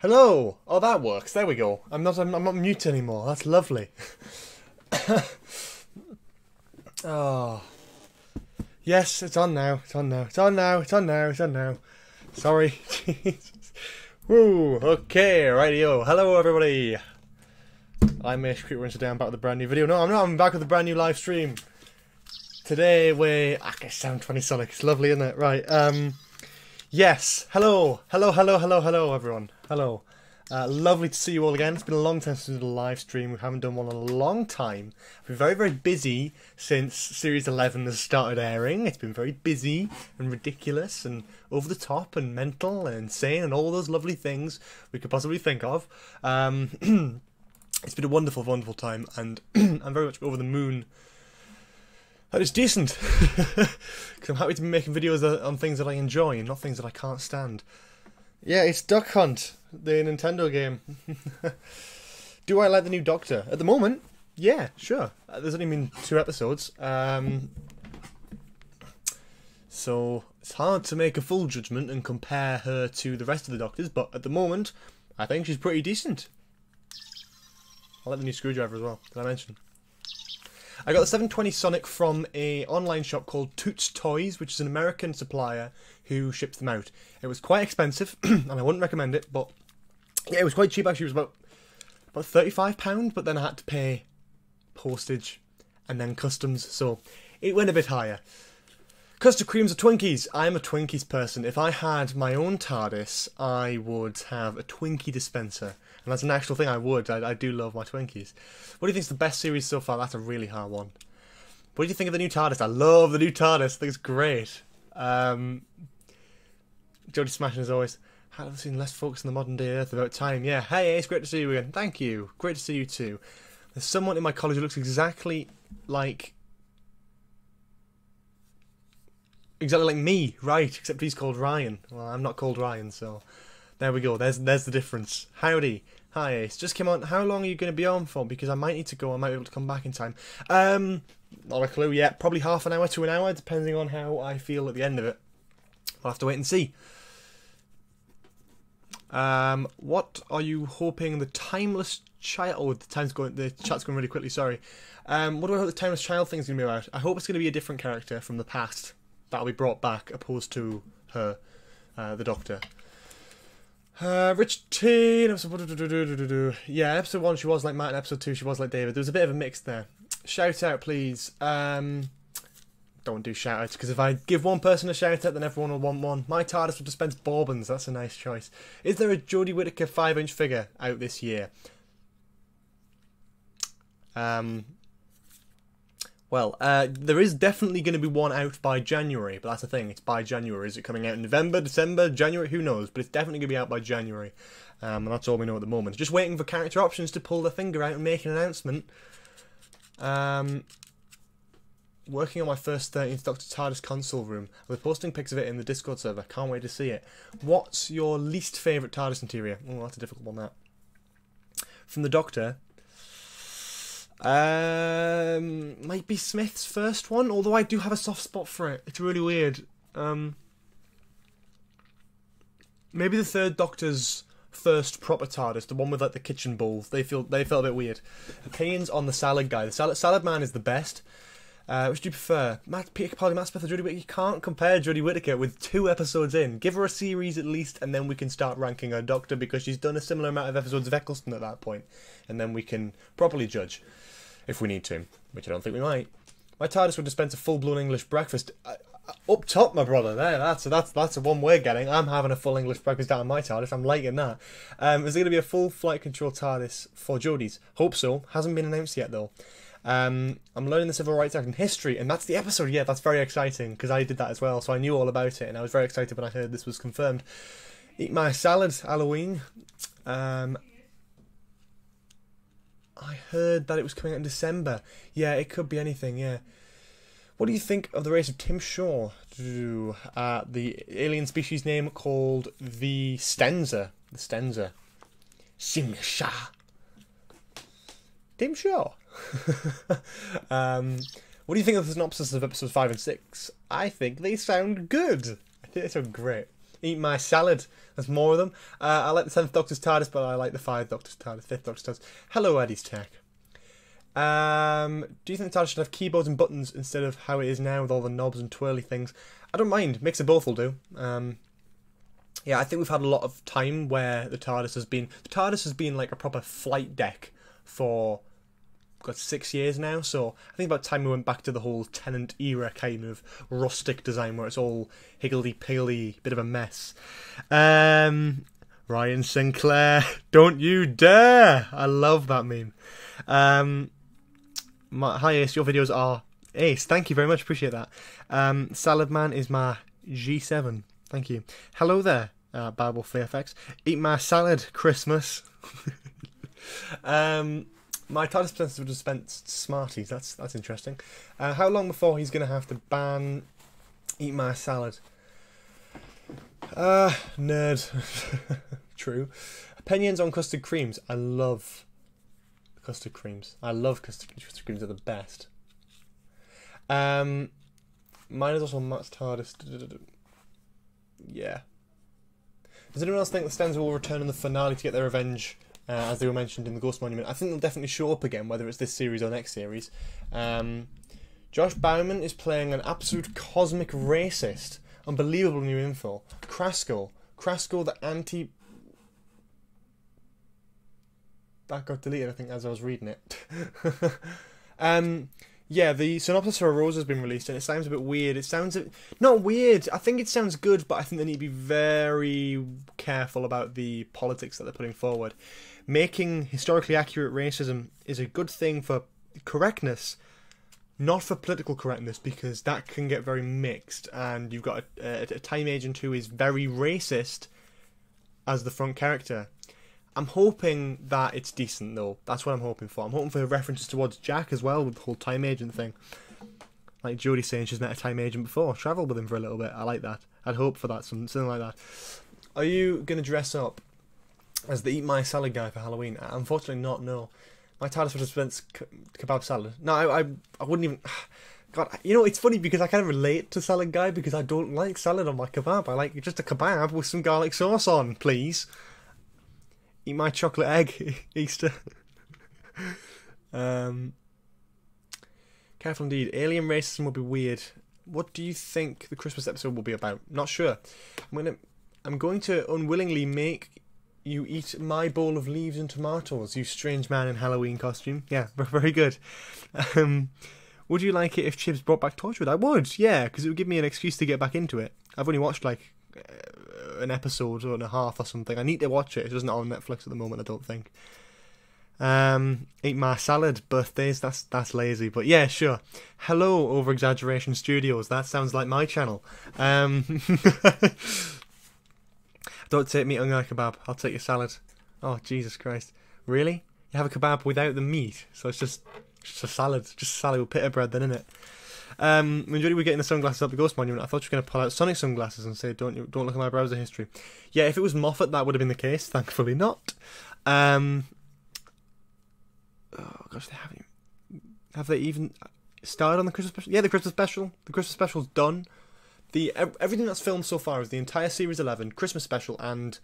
Hello! Oh, that works. There we go. I'm not mute anymore. That's lovely. Oh. Yes, it's on now. It's on now. It's on now. It's on now. It's on now. Sorry. Jesus. Woo. Okay, rightio. Hello, everybody. I'm Creeper down back with a brand new video. No, I'm not. I'm back with a brand new live stream. Today I can sound 20 Sonic. It's lovely, isn't it? Right. Yes. Hello. Hello, everyone. Hello. Lovely to see you all again. It's been a long time since we did a live stream. We haven't done one in a long time. I've been very, very busy since Series 11 has started airing. It's been very busy and ridiculous and over the top and mental and insane and all those lovely things we could possibly think of. It's been a wonderful, wonderful time, and I'm very much over the moon. That is decent, because I'm happy to be making videos on things that I enjoy and not things that I can't stand. Yeah, it's Duck Hunt, the Nintendo game. Do I like the new Doctor? At the moment, yeah, sure. There's only been 2 episodes, so it's hard to make a full judgment and compare her to the rest of the Doctors, but at the moment, I think she's pretty decent. I like the new screwdriver as well, did I mention? I got the 720 Sonic from an online shop called Toots Toys, which is an American supplier who ships them out. It was quite expensive, and I wouldn't recommend it, but yeah, it was quite cheap actually. It was about £35, but then I had to pay postage and then customs, so it went a bit higher. Custard creams or Twinkies? I'm a Twinkies person. If I had my own TARDIS, I would have a Twinkie dispenser. And that's an actual thing I would. I do love my Twinkies. What do you think is the best series so far? That's a really hard one. What do you think of the new TARDIS? I love the new TARDIS. I think it's great. Jodie smashing as always. How have I seen less folks in the modern day Earth? About time. Yeah. Hey, it's great to see you again. Thank you. Great to see you too. There's someone in my college who looks exactly like me, right? Except he's called Ryan. Well, I'm not called Ryan, so there we go. There's the difference. Howdy. Hi, Ace. Just came on. How long are you going to be on for? Because I might need to go. I might be able to come back in time. Not a clue yet. Probably half an hour to an hour, depending on how I feel at the end of it. I'll have to wait and see. What are you hoping the timeless child? Oh, the chat's going really quickly. Sorry. What do I hope the timeless child thing is going to be about? I hope it's going to be a different character from the past that'll be brought back, opposed to her, the Doctor. Rich T. Yeah, episode 1 she was like Matt, and episode 2 she was like David. There was a bit of a mix there. Shout out, please. Don't do shout outs, because if I give one person a shout out, then everyone will want one. My TARDIS will dispense bourbons. That's a nice choice. Is there a Jodie Whittaker 5-inch figure out this year? Well, there is definitely going to be one out by January, but that's the thing, it's by January. Is it coming out in November, December, January? Who knows, but it's definitely going to be out by January. And that's all we know at the moment. Just waiting for Character Options to pull their finger out and make an announcement. Working on my first 13th Doctor TARDIS console room. I'll be posting pics of it in the Discord server. Can't wait to see it. What's your least favourite TARDIS interior? Oh, that's a difficult one, that. From the Doctor... might be Smith's first one, although I do have a soft spot for it. It's really weird. Maybe the third Doctor's first proper TARDIS, the one with like the kitchen bowls. They felt a bit weird. Opinions on the salad guy. The salad man is the best. Which do you prefer? Peter Capaldi, Matt Smith, or Jodie Whittaker? You can't compare Jodie Whittaker with 2 episodes in. Give her a series at least, and then we can start ranking her Doctor, because she's done a similar amount of episodes of Eccleston at that point, and then we can properly judge. If we need to, which I don't think we might. My TARDIS would dispense a full-blown English breakfast. Up top, my brother. There, that's the one we're getting. I'm having a full English breakfast down in my TARDIS. I'm liking that. Is there going to be a full flight control TARDIS for Jodie's? Hope so. Hasn't been announced yet, though. I'm learning the Civil Rights Act in history, and that's the episode. Yeah, that's very exciting, because I did that as well, so I knew all about it, and I was very excited when I heard this was confirmed. Eat my salad, Halloween. I heard that it was coming out in December. Yeah, it could be anything, yeah. What do you think of the race of Tim Shaw? The alien species name called the Stenza. The Stenza. Simsha. Tim Shaw. What do you think of the synopsis of episodes 5 and 6? I think they sound good. I think they sound great. Eat my salad. There's more of them. I like the 10th Doctor's TARDIS, but I like the 5th Doctor's TARDIS, 5th Doctor's TARDIS. Hello, Eddie's Tech. Do you think the TARDIS should have keyboards and buttons instead of how it is now with all the knobs and twirly things? I don't mind. Mix of both will do. Yeah, I think we've had a lot of time where the TARDIS has been... The TARDIS has been like a proper flight deck for... got 6 years now, so I think about time we went back to the whole Tennant era kind of rustic design where it's all higgledy-piggledy, bit of a mess. Ryan Sinclair, don't you dare! I love that meme. Hi Ace, your videos are ace. Thank you very much, appreciate that. Salad Man is my G7. Thank you. Hello there, Bible Fairfax. Eat my salad, Christmas. My TARDIS presenter would have spent Smarties. That's interesting. How long before he's going to have to ban Eat My Salad? Nerd. True. Opinions on custard creams. I love custard creams. I love custard creams. Custard creams are the best. Mine is also Matt's TARDIS. Yeah. Does anyone else think the Stens will return in the finale to get their revenge? As they were mentioned in the Ghost Monument. I think they'll definitely show up again, whether it's this series or next series. Josh Bauman is playing an absolute cosmic racist. Unbelievable new info. Kraskell, the anti... That got deleted, I think, as I was reading it. Yeah, the synopsis for Rose has been released, and it sounds a bit weird. It sounds... Not weird, I think it sounds good, but I think they need to be very careful about the politics that they're putting forward. Making historically accurate racism is a good thing for correctness, not for political correctness, because that can get very mixed, and you've got a time agent who is very racist as the front character. I'm hoping that it's decent, though. That's what I'm hoping for. I'm hoping for references towards Jack as well, with the whole time agent thing. Like Jodie saying she's met a time agent before. Travelled with him for a little bit. I like that. I'd hope for that, something like that. Are you going to dress up as the Eat My Salad guy for Halloween? Unfortunately not, no. My TARDIS would have spent kebab salad. No, I wouldn't even... God, you know, it's funny because I kind of relate to salad guy because I don't like salad on my kebab. I like just a kebab with some garlic sauce on, please. Eat my chocolate egg, Easter. Careful indeed. Alien racism will be weird. What do you think the Christmas episode will be about? Not sure. I'm going to unwillingly make you eat my bowl of leaves and tomatoes, you strange man in Halloween costume. Yeah, very good. Would you like it if Chibs brought back Torchwood? I would, yeah, because it would give me an excuse to get back into it. I've only watched like an episode and a half or something. I need to watch it. It doesn't on Netflix at the moment, I don't think. Eat my salad, birthdays, that's lazy, but yeah, sure. Hello, Over Exaggeration Studios. That sounds like my channel. Don't take meat on my kebab. I'll take your salad. Oh, Jesus Christ. Really? You have a kebab without the meat, so it's just a salad. Just a salad with pita bread then, innit? When Jodie were getting the sunglasses up the Ghost Monument, I thought she was going to pull out Sonic sunglasses and say, don't look at my browser history. Yeah, if it was Moffat, that would have been the case. Thankfully not. Oh gosh, have they even started on the Christmas special? Yeah, the Christmas special. The Christmas special's done. Everything that's filmed so far is the entire Series 11, Christmas special, and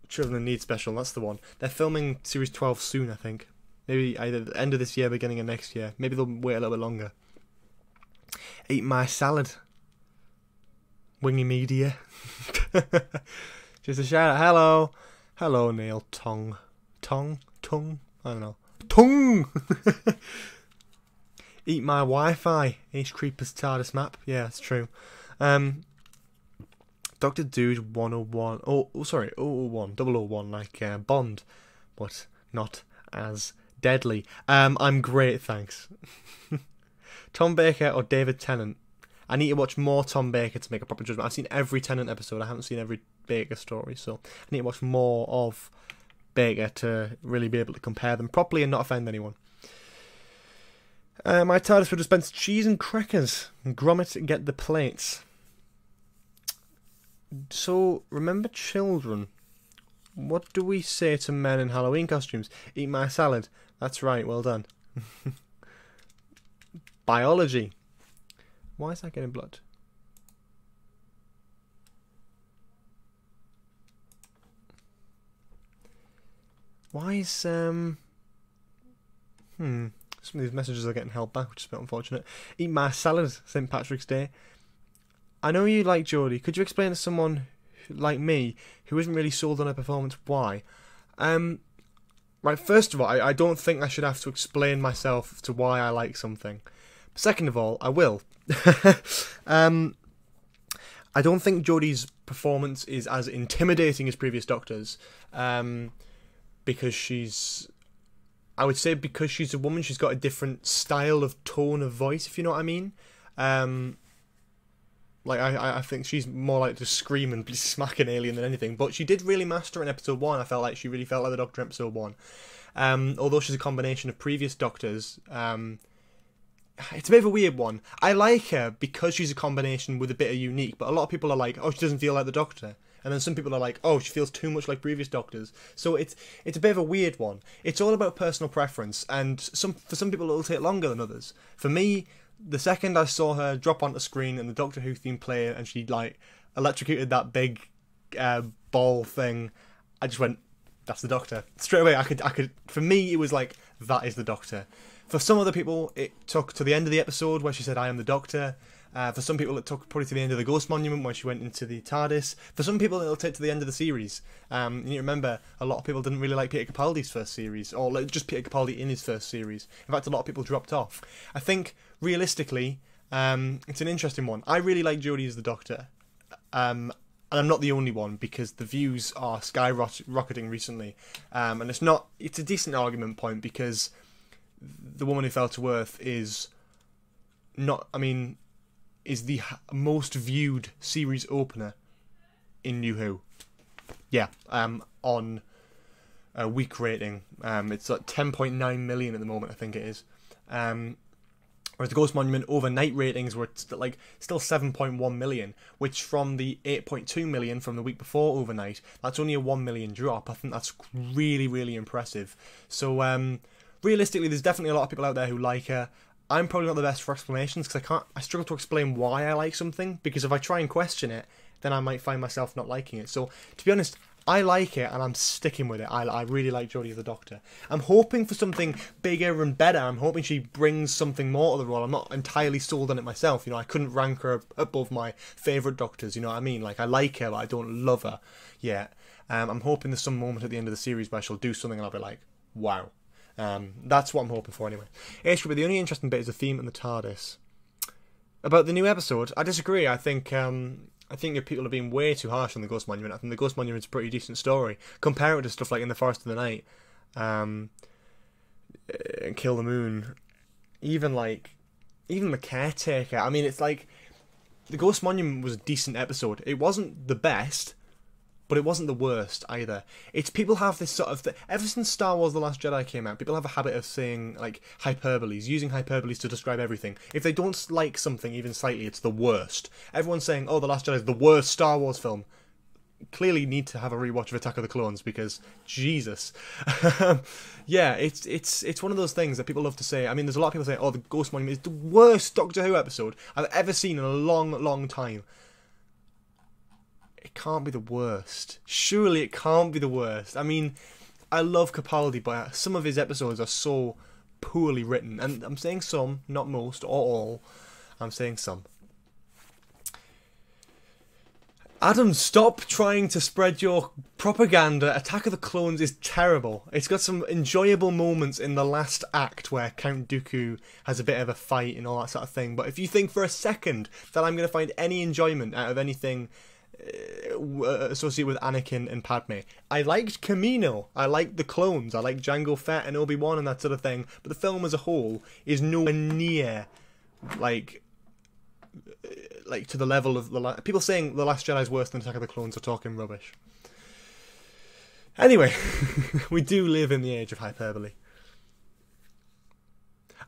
Children in Need special. That's the one. They're filming Series 12 soon, I think. Maybe either the end of this year, beginning of next year. Maybe they'll wait a little bit longer. Eat my salad. Wingy Media. Just a shout out. Hello, Neil. Tongue. I don't know. Tongue! Eat my Wi-Fi. Ace Creeper's TARDIS map. Yeah, that's true. Dr. Dude 101. Sorry, 001 like Bond, but not as deadly. I'm great, thanks. Tom Baker or David Tennant? I need to watch more Tom Baker to make a proper judgment. I've seen every Tennant episode. I haven't seen every Baker story, so I need to watch more of Baker to really be able to compare them properly and not offend anyone. My TARDIS would dispense cheese and crackers. Gromit, get the plates. So, remember children. What do we say to men in Halloween costumes? Eat my salad. That's right, well done. Biology. Why is that getting blood? Why is some of these messages are getting held back, which is a bit unfortunate. Eat my salad, St. Patrick's Day. I know you like Jodie. Could you explain to someone like me who isn't really sold on her performance why? Right, first of all, I don't think I should have to explain myself to why I like something. Second of all, I will. I don't think Jodie's performance is as intimidating as previous Doctors, because she's... I would say because she's a woman, she's got a different style of tone of voice, if you know what I mean. Like, I think she's more like to scream and smack an alien than anything. But she did really master it in episode 1. I felt like she really felt like the Doctor in episode 1. Although she's a combination of previous Doctors, it's a bit of a weird one. I like her because she's a combination with a bit of unique. But a lot of people are like, oh, she doesn't feel like the Doctor. And then some people are like, oh, she feels too much like previous Doctors. So it's a bit of a weird one. It's all about personal preference. And for some people, it'll take longer than others. For me, the second I saw her drop onto screen and the Doctor Who theme play and she like electrocuted that big ball thing, I just went, that's the Doctor. Straight away, I could. For me, it was like, that is the Doctor. For some other people, it took to the end of the episode where she said, I am the Doctor. For some people, it took probably to the end of the Ghost Monument when she went into the TARDIS. For some people, it'll take to the end of the series. You remember, a lot of people didn't really like Peter Capaldi's first series, or like just Peter Capaldi in his first series. In fact, a lot of people dropped off. I think, realistically, it's an interesting one. I really like Jodie as the Doctor. And I'm not the only one, because the views are skyrocketing recently. And it's a decent argument point, because The Woman Who Fell to Earth is is the most viewed series opener in New Who. Yeah, on a week rating. It's at 10.9 million at the moment, I think it is. Whereas the Ghost Monument overnight ratings were still 7.1 million, which from the 8.2 million from the week before overnight, that's only a 1 million drop. I think that's really, really impressive. So, realistically, there's definitely a lot of people out there who like her. I'm probably not the best for explanations, because I struggle to explain why I like something, because if I try and question it, then I might find myself not liking it. So, to be honest, I like it, and I'm sticking with it. I really like Jodie as the Doctor. I'm hoping for something bigger and better. I'm hoping she brings something more to the role. I'm not entirely sold on it myself. You know, I couldn't rank her above my favourite Doctors, you know what I mean? Like, I like her, but I don't love her yet. I'm hoping there's some moment at the end of the series where she'll do something and I'll be like, wow. That's what I'm hoping for anyway. But the only interesting bit is the theme and the TARDIS. About the new episode, I disagree. I think if people are being way too harsh on the Ghost Monument, I think the Ghost Monument's a pretty decent story. Compare it to stuff like In the Forest of the Night, and Kill the Moon, even The Caretaker. I mean, it's like the Ghost Monument was a decent episode. It wasn't the best, but it wasn't the worst either. It's people have this sort of ever since Star Wars: The Last Jedi came out, people have a habit of saying like hyperboles, using hyperboles to describe everything. If they don't like something even slightly, it's the worst. Everyone's saying, "Oh, The Last Jedi is the worst Star Wars film." Clearly, need to have a rewatch of Attack of the Clones, because Jesus, yeah, it's one of those things that people love to say. I mean, there's a lot of people saying, "Oh, the Ghost Monument is the worst Doctor Who episode I've ever seen in a long, long time." It can't be the worst. Surely it can't be the worst. I mean, I love Capaldi, but some of his episodes are so poorly written. And I'm saying some, not most or all. I'm saying some. Adam, stop trying to spread your propaganda. Attack of the Clones is terrible. It's got some enjoyable moments in the last act where Count Dooku has a bit of a fight and all that sort of thing. But if you think for a second that I'm going to find any enjoyment out of anything associated with Anakin and Padme. I liked Camino, I liked the clones, I liked Jango Fett and Obi-Wan and that sort of thing, but the film as a whole is nowhere near like to the level of people saying The Last Jedi is worse than Attack of the Clones are talking rubbish. Anyway, we do live in the age of hyperbole.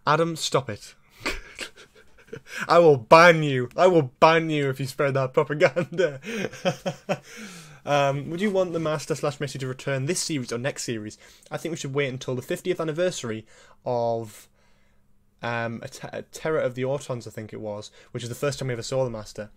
Adam, stop it. I will ban you. I will ban you if you spread that propaganda. Would you want the Master/Missy to return this series or next series? I think we should wait until the 50th anniversary of Terror of the Autons, I think it was, which is the first time we ever saw the Master.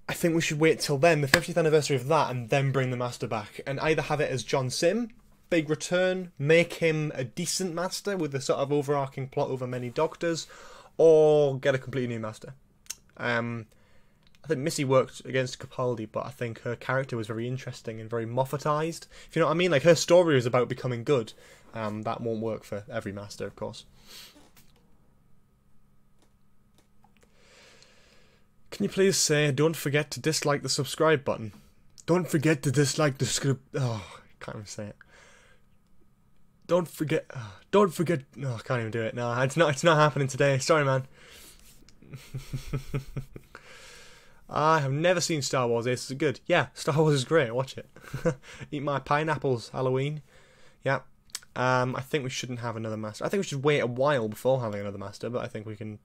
I think we should wait till then, the 50th anniversary of that, and then bring the Master back. And either have it as John Sim, big return, make him a decent Master with a sort of overarching plot over many Doctors, or get a completely new Master. I think Missy worked against Capaldi, but I think her character was very interesting and very Moffatized. If you know what I mean, like her story was about becoming good. That won't work for every Master, of course. Can you please say, don't forget to dislike the subscribe button? Don't forget to dislike the script. Oh, I can't even say it. Don't forget. No, I can't even do it. No, it's not happening today. Sorry, man. I have never seen Star Wars. Is it good? Yeah, Star Wars is great. Watch it. Eat my pineapples, Halloween. Yeah. I think we shouldn't have another Master. I think we should wait a while before having another Master, but I think we can.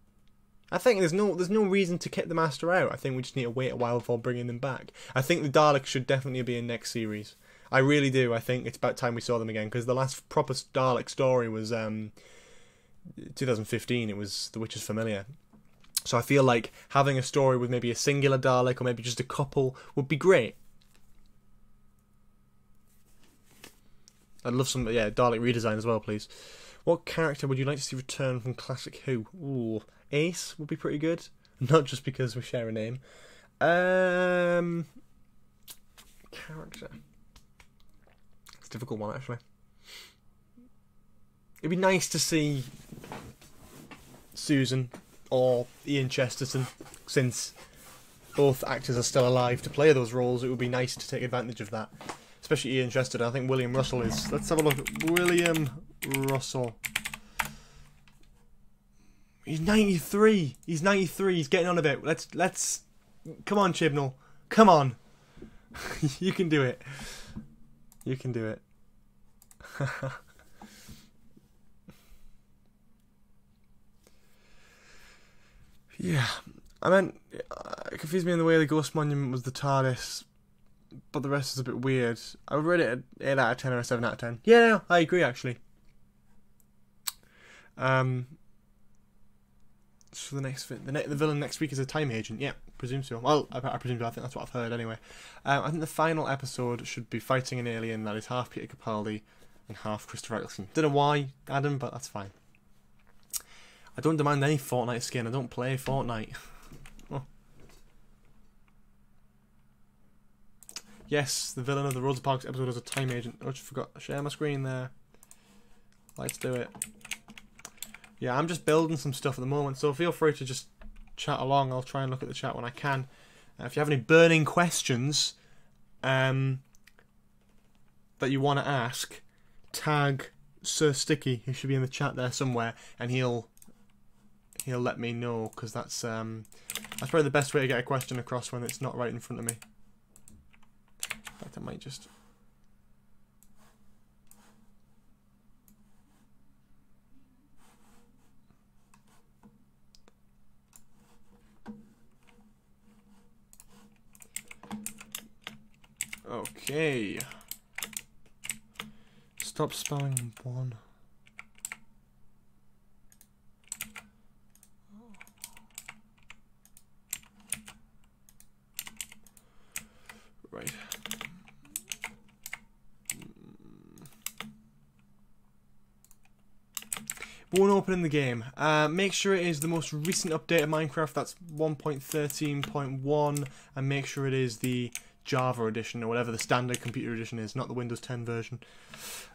I think there's no reason to kick the Master out. I think we just need to wait a while before bringing them back. I think the Daleks should definitely be in next series. I really do. I think it's about time we saw them again, because the last proper Dalek story was 2015. It was The Witch's Familiar. So I feel like having a story with maybe a singular Dalek or maybe just a couple would be great. I'd love some, yeah, Dalek redesign as well, please. What character would you like to see return from Classic Who? Ooh, Ace would be pretty good. Not just because we share a name. Character. It's a difficult one, actually. It'd be nice to see Susan or Ian Chesterton, since both actors are still alive to play those roles. It would be nice to take advantage of that. Especially Ian Chesterton. I think William Russell is... Let's have a look at William Russell. He's 93. He's 93. He's getting on a bit. Let's... Come on, Chibnall. Come on. You can do it. You can do it. Yeah. I meant... It confused me in the way the Ghost Monument was the TARDIS, but the rest is a bit weird. I would rate it an 8 out of 10 or a 7 out of 10. Yeah, no, I agree, actually. So the next the villain next week is a time agent. Yeah, presume so. Well, I presume so. I think that's what I've heard anyway. I think the final episode should be fighting an alien that is half Peter Capaldi and half Christopher Eccleston. Don't know why, Adam, but that's fine. I don't demand any Fortnite skin. I don't play Fortnite. Oh. Yes, the villain of the Rosa Parks episode is a time agent. Oh, I just forgot to share my screen there. Let's do it. Yeah, I'm just building some stuff at the moment, so feel free to just chat along. I'll try and look at the chat when I can. If you have any burning questions that you want to ask, tag Sir Sticky, who should be in the chat there somewhere, and he'll let me know, because that's probably the best way to get a question across when it's not right in front of me. In fact, I might just... Okay. Stop spelling one. Right. Won't open in the game. Make sure it is the most recent update of Minecraft. That's 1.13.1, and make sure it is the Java edition, or whatever the standard computer edition is, not the Windows 10 version.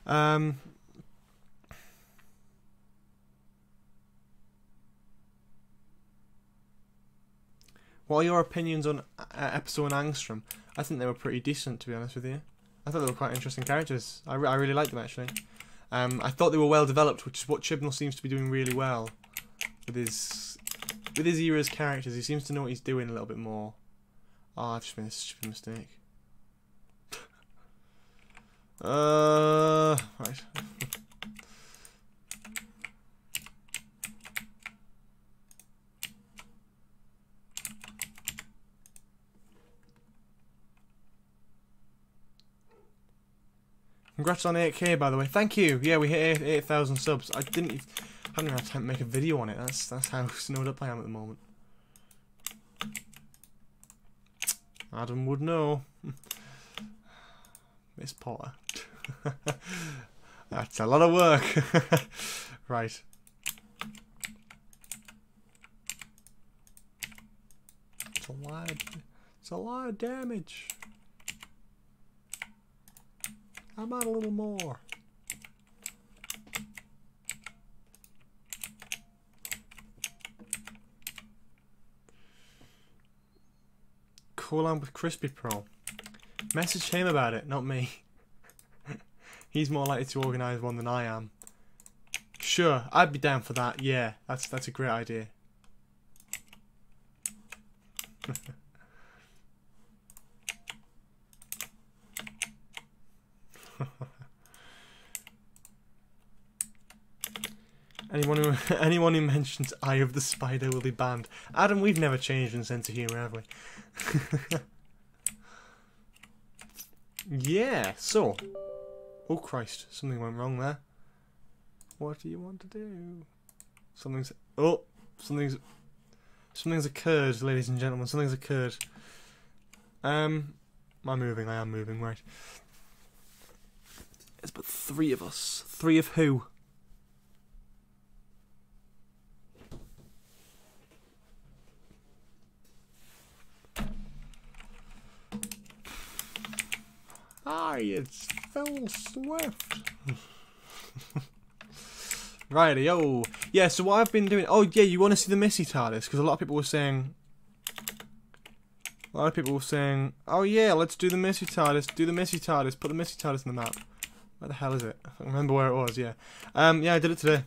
What are your opinions on Epso and Angstrom? I think they were pretty decent, to be honest with you. I thought they were quite interesting characters. I really liked them, actually. I thought they were well developed, which is what Chibnall seems to be doing really well with his era's characters. He seems to know what he's doing a little bit more. Oh, I've just made a stupid mistake. Right. Congrats on 8k, by the way. Thank you. Yeah, we hit 8,000 subs. I haven't even had time to make a video on it. That's how snowed up I am at the moment. Adam would know. Miss Potter. That's a lot of work. Right. It's a lot of damage. How about a little more? Call on with Crispy Pro. Message him about it, not me. He's more likely to organise one than I am. Sure, I'd be down for that. Yeah, that's a great idea. Anyone who mentions Eye of the Spider will be banned. Adam, we've never changed in sense of humour, have we? Yeah, so. Oh Christ, something went wrong there. What do you want to do? Something's occurred, ladies and gentlemen. Something's occurred. Am I moving? I am moving, right. There's but 3 of us. 3 of who? Hi, it's Phil Swift. Righty, yo. Yeah, so what I've been doing... Oh, yeah, you want to see the Missy TARDIS? Because a lot of people were saying... oh, yeah, let's do the Missy TARDIS. Do the Missy TARDIS. Put the Missy TARDIS in the map. Where the hell is it? I can't remember where it was, yeah. Yeah, I did it today.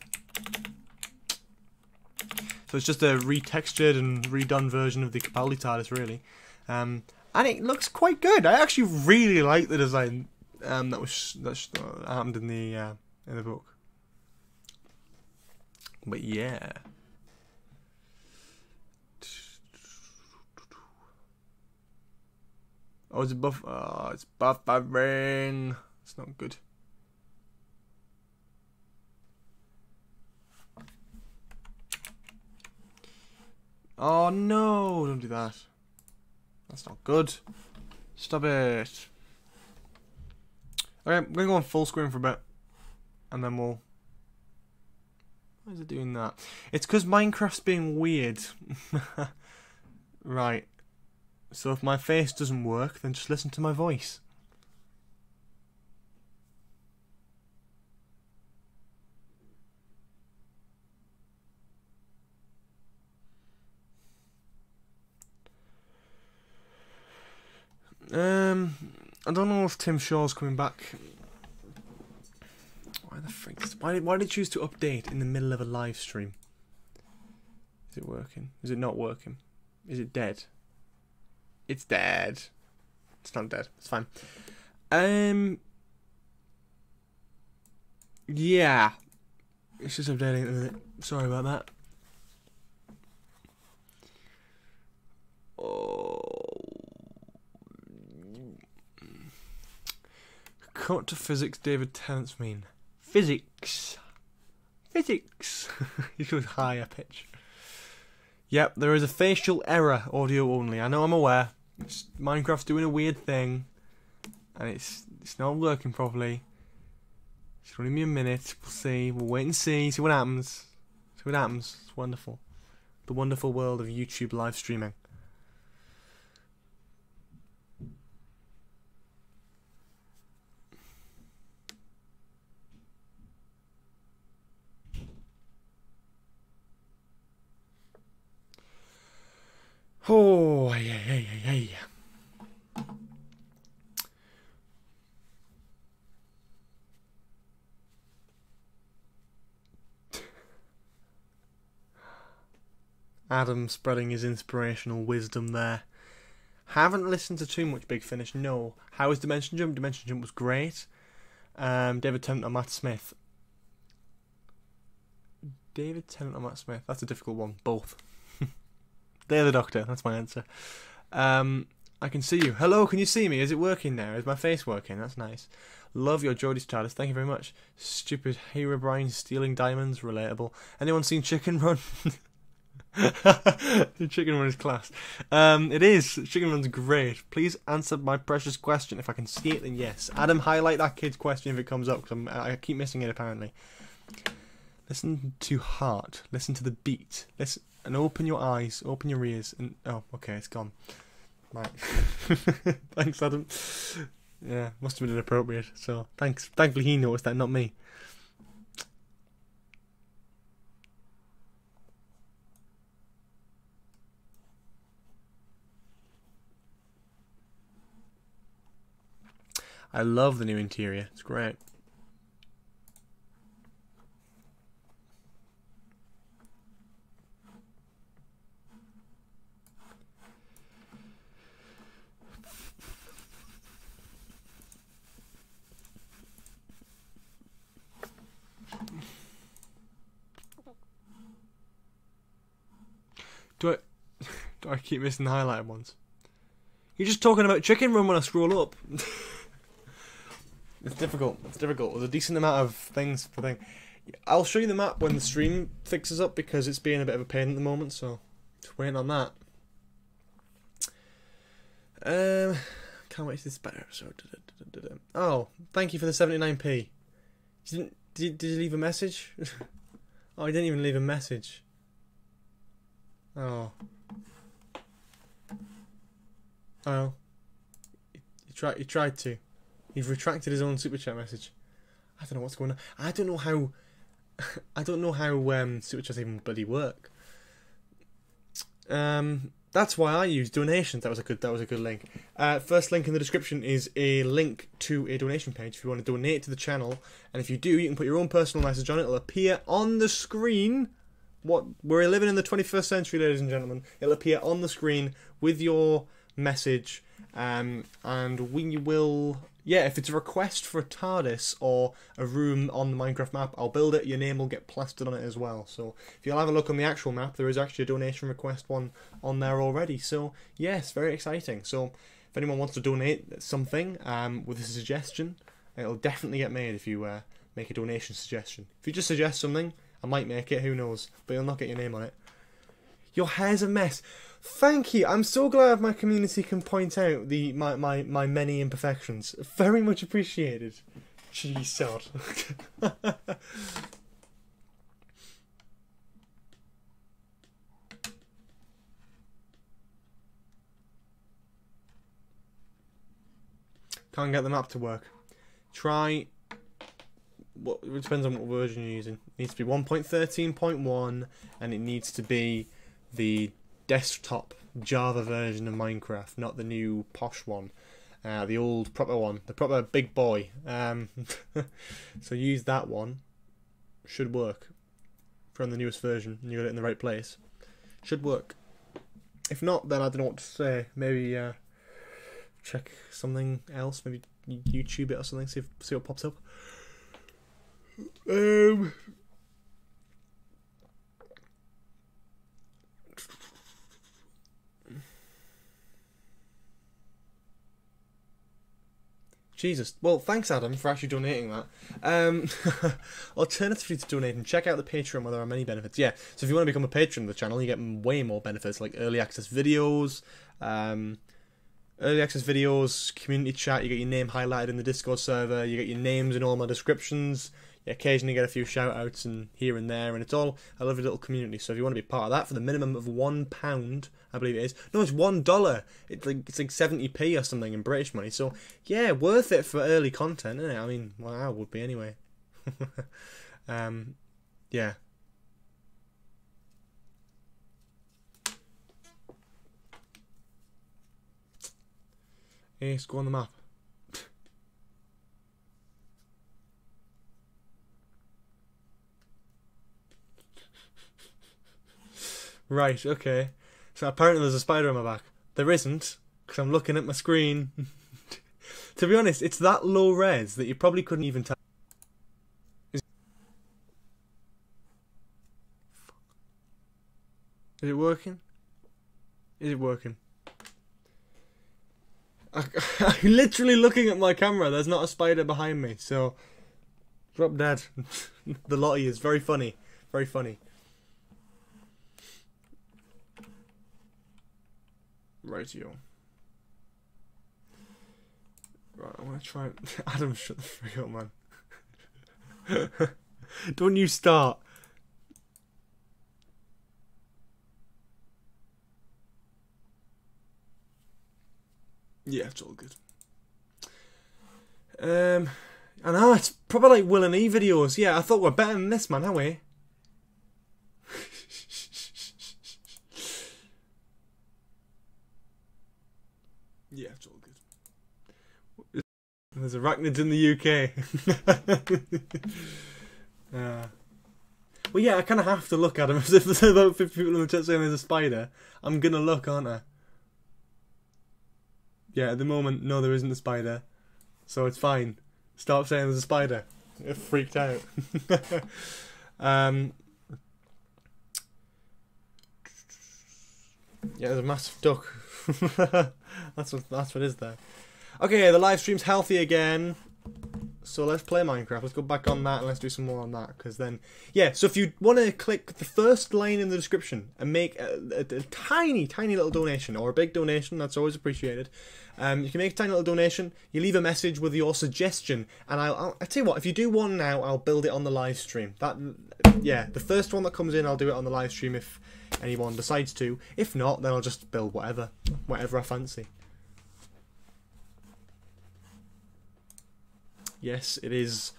So it's just a retextured and redone version of the Capaldi TARDIS, really. And it looks quite good. I actually really like the design that happened in the book. But yeah. Oh, it's buff. Oh, it's buff by rain. It's not good. Oh no! Don't do that. That's not good. Stop it. Okay, I'm gonna go on full screen for a bit, and then we'll. Why is it doing that? It's because Minecraft's being weird. Right. So if my face doesn't work, then just listen to my voice. I don't know if Tim Shaw's coming back. Why the frick? Why did you choose to update in the middle of a live stream? Is it working? Is it not working? Is it dead? It's dead. It's not dead. It's fine. Yeah. It's just updating at the minute. Sorry about that. Oh. Cut to physics, David Tennant's mean. Physics. Physics. He goes higher pitch. Yep, there is a facial error, audio only. I know, I'm aware. Minecraft's doing a weird thing, and it's not working properly. It's only me a minute. We'll see. We'll wait and see. See what happens. See what happens. It's wonderful. The wonderful world of YouTube live streaming. Oh, yeah. Adam spreading his inspirational wisdom there. Haven't listened to too much Big Finish, no. How was Dimension Jump? Dimension Jump was great. David Tennant or Matt Smith? David Tennant or Matt Smith? That's a difficult one. Both. They're the Doctor. That's my answer. I can see you. Hello, can you see me? Is it working now? Is my face working? That's nice. Love your Geordie's TARDIS. Thank you very much. Stupid Herobrine stealing diamonds. Relatable. Anyone seen Chicken Run? The chicken run is class. It is. Chicken run's great. Please answer my precious question. If I can see it, then yes. Adam, highlight that kid's question if it comes up, because I keep missing it apparently. Listen to heart. Listen to the beat. Listen and open your eyes. Open your ears. And oh, okay, it's gone. Right. Thanks, Adam. Yeah, must have been inappropriate. So thanks. Thankfully, he noticed that, not me. I love the new interior. It's great. Do I keep missing the highlighted ones? You're just talking about chicken run when I scroll up. It's difficult. It's difficult. There's a decent amount of things for thing. I'll show you the map when the stream fixes up because it's being a bit of a pain at the moment. So, just waiting on that. Can't wait to this better episode. Oh, thank you for the 79p. Did you leave a message? Oh, he didn't even leave a message. Oh. Oh. He tried to. He's retracted his own super chat message. I don't know what's going on. I don't know how super chats even bloody work. That's why I use donations. That was a good link. First link in the description is a link to a donation page if you want to donate to the channel. And if you do, you can put your own personal message on it. It'll appear on the screen. We're living in the 21st century, ladies and gentlemen. It'll appear on the screen with your message, and we will. Yeah, if it's a request for a TARDIS or a room on the Minecraft map, I'll build it. Your name will get plastered on it as well. So if you'll have a look on the actual map, there is actually a donation request one on there already. So yes, very exciting. So if anyone wants to donate something with a suggestion, it'll definitely get made if you make a donation suggestion. If you just suggest something, I might make it, who knows. But you'll not get your name on it. Your hair's a mess. Thank you. I'm so glad my community can point out my many imperfections. Very much appreciated. Jeez, sod. Can't get the map to work. Try. It depends on what version you're using. It needs to be 1.13.1 and it needs to be the desktop Java version of Minecraft, not the new posh one, the old proper one, the proper big boy. So use that one. Should work from the newest version. You got it in the right place. Should work. If not, then I don't know what to say. Maybe check something else. Maybe YouTube it or something. See what pops up. Jesus. Well, thanks, Adam, for actually donating that. Alternatively to donating, check out the Patreon where there are many benefits. Yeah, so if you want to become a patron of the channel, you get way more benefits, like early access videos, community chat, you get your name highlighted in the Discord server, you get your names in all my descriptions, you occasionally get a few shout-outs and here and there, and it's all a lovely little community. So if you want to be part of that for the minimum of £1, I believe it is. No, it's $1. It's like 70p or something in British money. So yeah, worth it for early content, isn't it? I mean, well, I would be anyway. Yeah. Hey, let's go on the map. Right, okay. So apparently there's a spider on my back. There isn't, because I'm looking at my screen. To be honest, it's that low res that you probably couldn't even tell. Is it working? Is it working? I'm literally looking at my camera. There's not a spider behind me, so drop dead. The lot of you is very funny. Very funny. Rightio. Right, I'm gonna try and... Adam, shut the frick up, man. Don't you start. Yeah, it's all good. I know, it's probably like Will and E videos. Yeah, I thought we're better than this, man, aren't we? Yeah, it's all good. There's arachnids in the UK. Well, yeah, I kind of have to look at them. If there's about 50 people in the chat saying there's a spider, I'm going to look, aren't I? Yeah, at the moment, no, there isn't a spider. So it's fine. Stop saying there's a spider. It freaked out. Yeah, there's a massive duck. That's what is there. Okay, the live stream's healthy again. So let's play Minecraft. Let's go back on that and let's do some more on that. Because then, yeah, so if you want to click the first line in the description and make a tiny, tiny little donation, or a big donation, that's always appreciated. You can make a tiny little donation, you leave a message with your suggestion, and I'll tell you what, if you do one now, I'll build it on the live stream. Yeah, the first one that comes in, I'll do it on the live stream if anyone decides to. If not, then I'll just build whatever I fancy. Yes, it is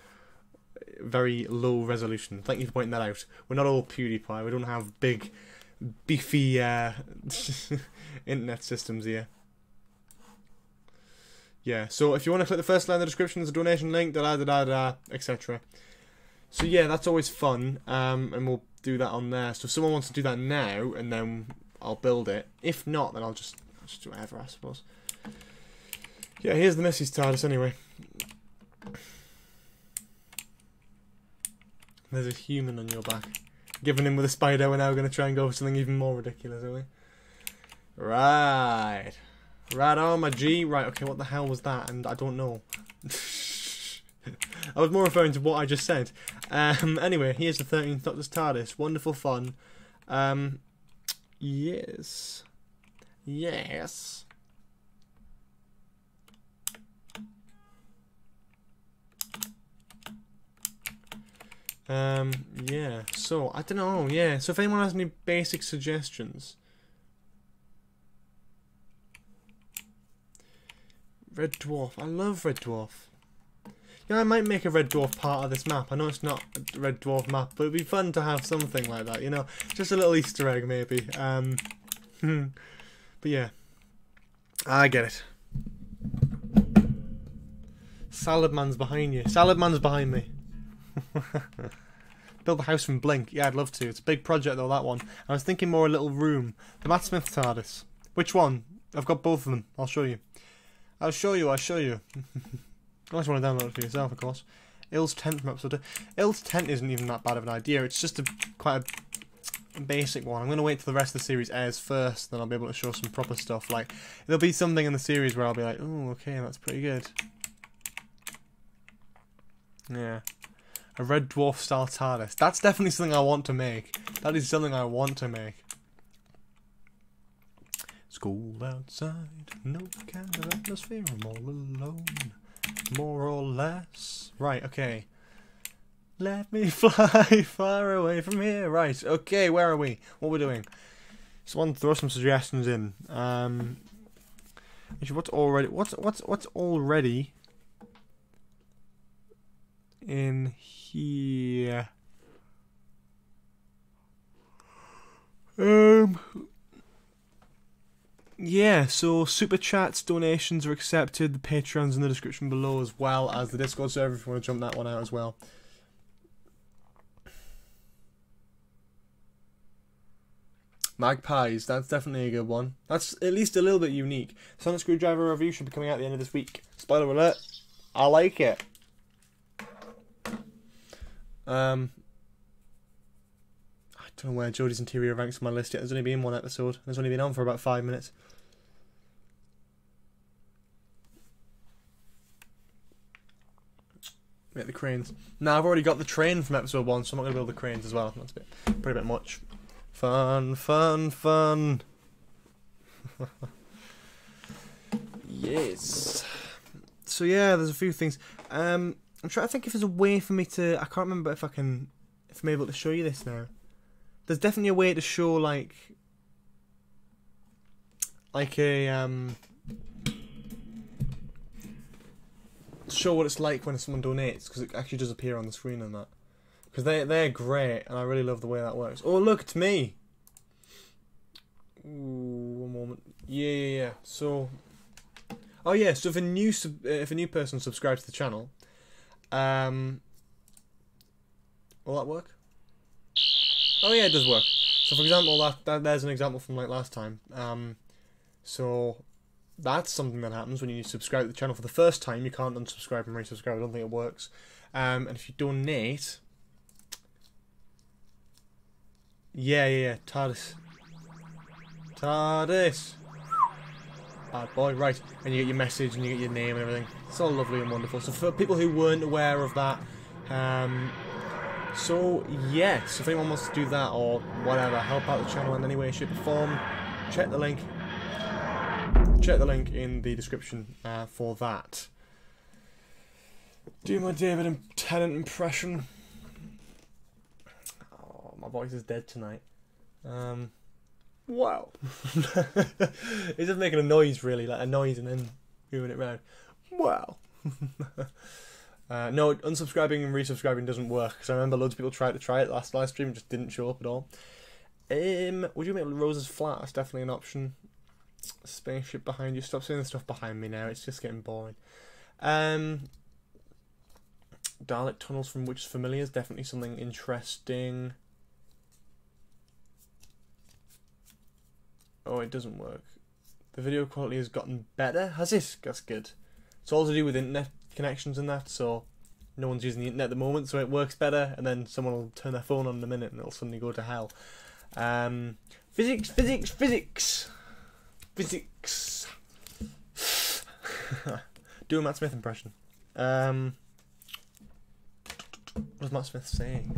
very low resolution. Thank you for pointing that out. We're not all PewDiePie. We don't have big, beefy internet systems here. Yeah, so if you want to click the first line in the description, there's a donation link, etc. So yeah, that's always fun, and we'll do that on there. So if someone wants to do that now, and then I'll build it. If not, then I'll just do whatever, I suppose. Yeah, here's the Mrs. TARDIS anyway. There's a human on your back. Giving him with a spider, we're now going to try and go for something even more ridiculous, are we? Right. Right on, my G. Right, okay, what the hell was that? And I don't know. I was more referring to what I just said. Anyway, here's the 13th Doctor's TARDIS. Wonderful fun. Yes. Yes. Yeah, so, I don't know, yeah, so if anyone has any basic suggestions. Red Dwarf, I love Red Dwarf. Yeah, I might make a Red Dwarf part of this map. I know it's not a Red Dwarf map, but it'd be fun to have something like that, you know, just a little Easter egg maybe. But yeah, I get it. Salad Man's behind you. Salad Man's behind me. Build the house from Blink. Yeah, I'd love to. It's a big project though, that one. I was thinking more a little room. The Matt Smith TARDIS. Which one? I've got both of them. I'll show you. I'll show you. Unless you want to download it for yourself, of course. Ill's tent from episode 2. Ill's tent isn't even that bad of an idea. It's just quite a basic one. I'm going to wait till the rest of the series airs first, then I'll be able to show some proper stuff. Like, there'll be something in the series where I'll be like, oh, okay, that's pretty good. Yeah. A Red Dwarf style TARDIS. That's definitely something I want to make. That is something I want to make. School outside, no kind of atmosphere, I'm all alone. More or less. Right, okay. Let me fly far away from here. Right, okay, where are we? What are we doing? Someone throw some suggestions in. Actually, what's already in here? Yeah, so super chats, donations are accepted. The Patreon's in the description below, as well as the Discord server if you want to jump that one out as well. Magpies, that's definitely a good one. That's at least a little bit unique. Sonic Screwdriver review should be coming out at the end of this week. Spoiler alert. I like it. I don't know where Jodie's Interior ranks on my list yet. There's only been one episode. It's only been on for about 5 minutes. Make the cranes. Now I've already got the train from episode 1, so I'm not going to build the cranes as well. That's pretty bit much. Fun, fun, fun. Yes. So yeah, there's a few things. I'm trying to think if there's a way for me to. I can't remember if I'm able to show you this now. There's definitely a way to show like a show what it's like when someone donates, because it actually does appear on the screen and that. Because they're great, and I really love the way that works. Oh look, it's me. Ooh, one moment. Yeah. So, oh yeah. So if a new person subscribes to the channel, will that work? Oh yeah, it does work. So for example, there's an example from like last time. So that's something that happens when you subscribe to the channel for the first time. You can't unsubscribe and resubscribe. I don't think it works. And if you donate, yeah, TARDIS. Bad boy, right. And you get your message and you get your name and everything. It's all lovely and wonderful. So for people who weren't aware of that, so yes, if anyone wants to do that or whatever, help out the channel in any way, shape or form, check the link. Check the link in the description for that. Do my David Tennant impression. Oh, my voice is dead tonight. Wow. It's just making a noise, really, like a noise and then moving it around. Wow. No, unsubscribing and resubscribing doesn't work, because I remember loads of people tried to try it last live stream and just didn't show up at all. Would you make roses flat? That's definitely an option. Spaceship behind you. Stop saying the stuff behind me now, it's just getting boring. Dalek tunnels from Witch's Familiar is definitely something interesting. Oh, it doesn't work. The video quality has gotten better, has it? That's good. It's all to do with internet connections and that, so no one's using the internet at the moment, so it works better, and then someone will turn their phone on in a minute and it'll suddenly go to hell. Physics. Do a Matt Smith impression. What was Matt Smith saying?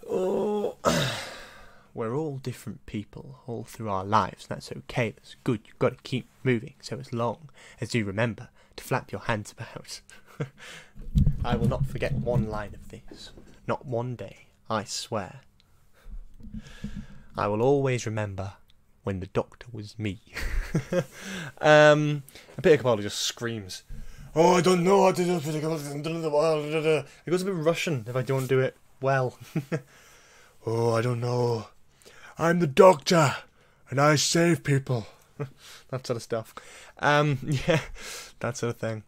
Oh, we're all different people all through our lives. That's okay. That's good. You've got to keep moving. So as long as you remember to flap your hands about. I will not forget one line of this. Not one day, I swear. I will always remember when the doctor was me. Peter Capaldi just screams, "Oh, I don't know how to do it." It goes a bit Russian if I don't do it well. Oh, I don't know. I'm the doctor, and I save people. That sort of stuff. Yeah, that sort of thing.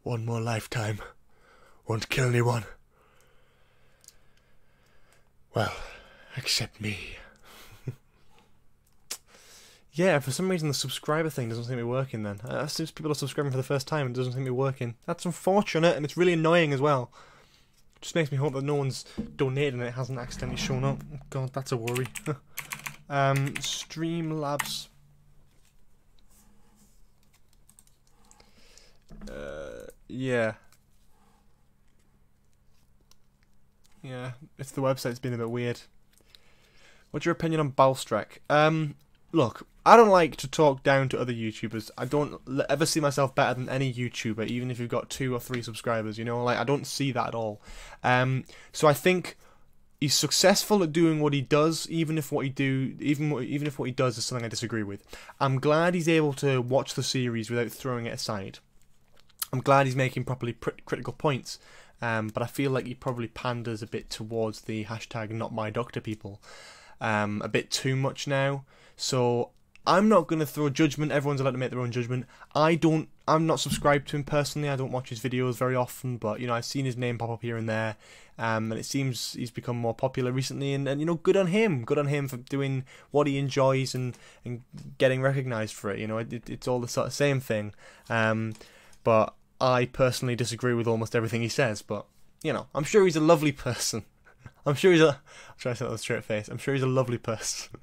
One more lifetime. Won't kill anyone. Well, except me. Yeah, for some reason the subscriber thing doesn't seem to be working then. Since people are subscribing for the first time, it doesn't seem to be working. That's unfortunate, and it's really annoying as well. It just makes me hope that no one's donated and it hasn't accidentally shown up. Oh God, that's a worry. Streamlabs. Yeah. Yeah, it's the website's been a bit weird. What's your opinion on Balstrek? Look, I don't like to talk down to other YouTubers. I don't ever see myself better than any YouTuber, even if you've got 2 or 3 subscribers, you know? Like, I don't see that at all. So I think he's successful at doing what he does, even if what he does is something I disagree with. I'm glad he's able to watch the series without throwing it aside. I'm glad he's making properly critical points. But I feel like he probably panders a bit towards the hashtag #NotMyDoctor people. A bit too much now. So I'm not going to throw judgment. Everyone's allowed to make their own judgment. I'm not subscribed to him personally. I don't watch his videos very often, but you know, I've seen his name pop up here and there. And it seems he's become more popular recently, and you know, good on him. Good on him for doing what he enjoys and getting recognised for it. You know, it's all the sort of same thing. But I personally disagree with almost everything he says, but, you know, I'm sure he's a lovely person. I'm trying to say that with a straight face. I'm sure he's a lovely person.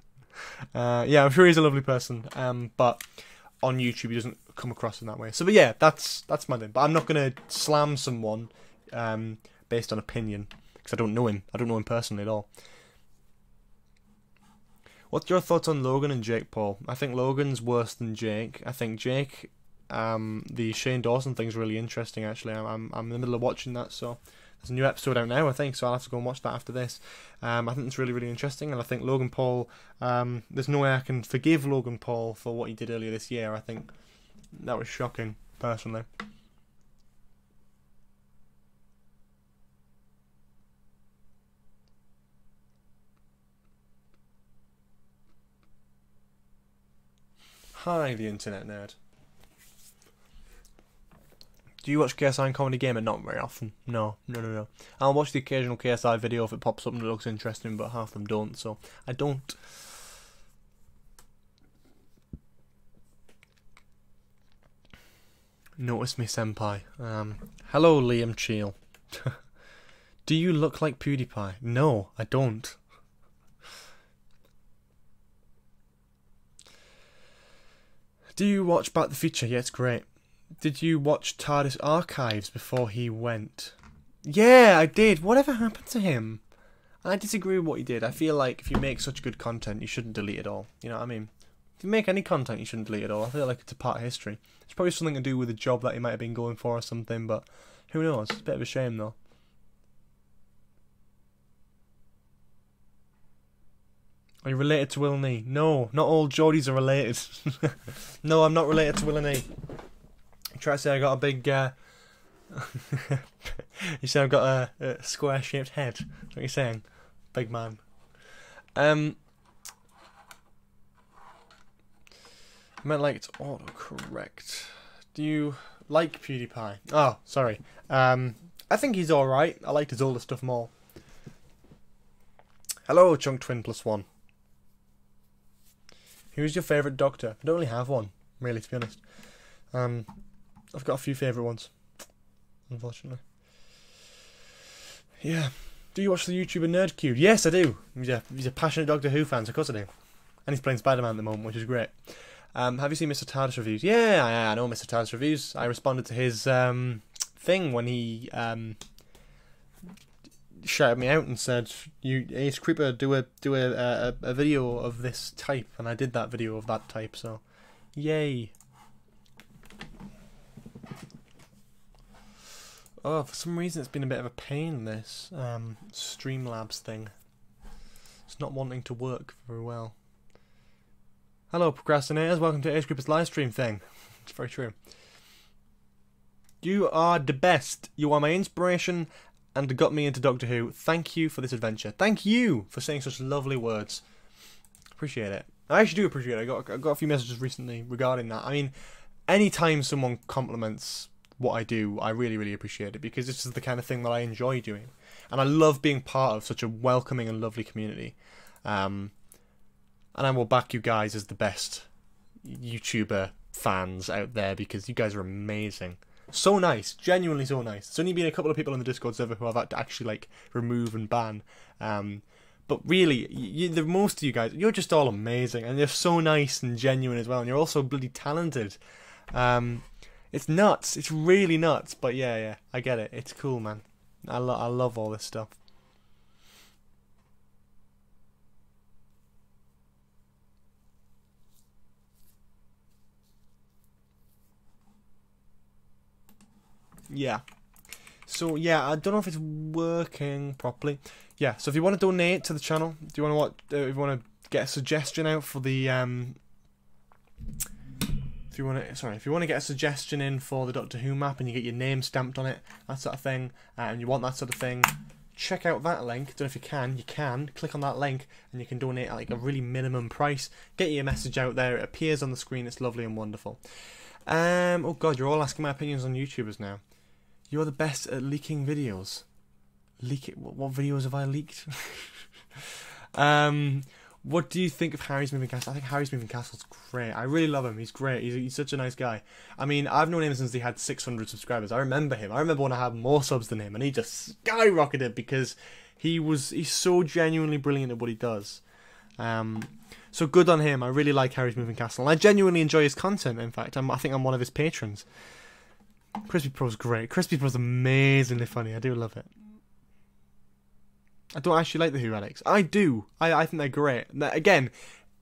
Yeah, I'm sure he's a lovely person. But on YouTube he doesn't come across in that way. So, but yeah, that's my thing. But I'm not going to slam someone based on opinion, because I don't know him. I don't know him personally at all. What's your thoughts on Logan and Jake Paul? I think Logan's worse than Jake. I think Jake, the Shane Dawson thing's really interesting. Actually, I'm in the middle of watching that, so there's a new episode out now, I think. So I'll have to go and watch that after this. I think it's really, really interesting, and I think Logan Paul. There's no way I can forgive Logan Paul for what he did earlier this year. I think that was shocking, personally. Hi, the internet nerd. Do you watch KSI and Comedy Gamer? Not very often. No. I'll watch the occasional KSI video if it pops up and it looks interesting, but half of them don't, so I don't. Notice me, senpai. Hello, Liam Cheel. Do you look like PewDiePie? No, I don't. Do you watch Back to the Future? Yeah, it's great. Did you watch TARDIS Archives before he went? Yeah, I did. Whatever happened to him? I disagree with what he did. I feel like if you make such good content, you shouldn't delete it all. You know what I mean? If you make any content, you shouldn't delete it all. I feel like it's a part of history. It's probably something to do with the job that he might have been going for or something, but who knows? It's a bit of a shame, though. Are you related to Will Nee? No, not all Geordies are related. No, I'm not related to Will Nee. You try to say I got a big... You say I've got a square-shaped head. That's what you're saying. Big man. I meant like it's autocorrect. Do you like PewDiePie? Oh, sorry. I think he's alright. I liked his older stuff more. Hello, Chunk Twin +1. Who's your favourite Doctor? I don't really have one, really, to be honest. I've got a few favourite ones, unfortunately. Yeah. Do you watch the YouTuber NerdCube? Yes, I do. He's a passionate Doctor Who fan, so of course I do. And he's playing Spider-Man at the moment, which is great. Have you seen Mr. TARDIS Reviews? Yeah, I know Mr. TARDIS Reviews. I responded to his thing when he shouted me out and said, "You Ace Creeper, do a video of this type," and I did that video of that type. So, yay! Oh, for some reason it's been a bit of a pain. This Streamlabs thing. It's not wanting to work very well. Hello, procrastinators. Welcome to Ace Creeper's livestream thing. It's very true. You are the best. You are my inspiration and got me into Doctor Who. Thank you for this adventure. Thank you for saying such lovely words. Appreciate it. I actually do appreciate it. I got a few messages recently regarding that. I mean, anytime someone compliments what I do, I really, really appreciate it, because this is the kind of thing that I enjoy doing. And I love being part of such a welcoming and lovely community. And I will back you guys as the best YouTuber fans out there, because you guys are amazing. So nice, genuinely so nice. There's only been a couple of people on the Discord server who I've had to actually like remove and ban. But really, the most of you guys, you're just all amazing, and you're so nice and genuine as well, and you're also bloody talented. It's nuts. It's really nuts. But yeah, I get it. It's cool, man. I love all this stuff. Yeah. So yeah, I don't know if it's working properly. Yeah. So if you want to donate to the channel, do you want to if you want to get a suggestion out for the if you want to get a suggestion in for the Doctor Who map and you get your name stamped on it, that sort of thing, and you want that sort of thing, check out that link. Don't know if you can click on that link and you can donate at like a really minimum price. Get your message out there. It appears on the screen. It's lovely and wonderful. Oh god, you're all asking my opinions on YouTubers now. You're the best at leaking videos. What videos have I leaked? What do you think of Harry's Moving Castle? I think Harry's Moving Castle's great. I really love him. He's great. He's such a nice guy. I mean, I've known him since he had 600 subscribers. I remember him. I remember when I had more subs than him, and he just skyrocketed because he's so genuinely brilliant at what he does. So good on him. I really like Harry's Moving Castle, and I genuinely enjoy his content. In fact, I think I'm one of his patrons. Crispy Pro's great. Crispy Pro's amazingly funny. I do love it. I don't actually like the Who Alex. I do. I think they're great. Again,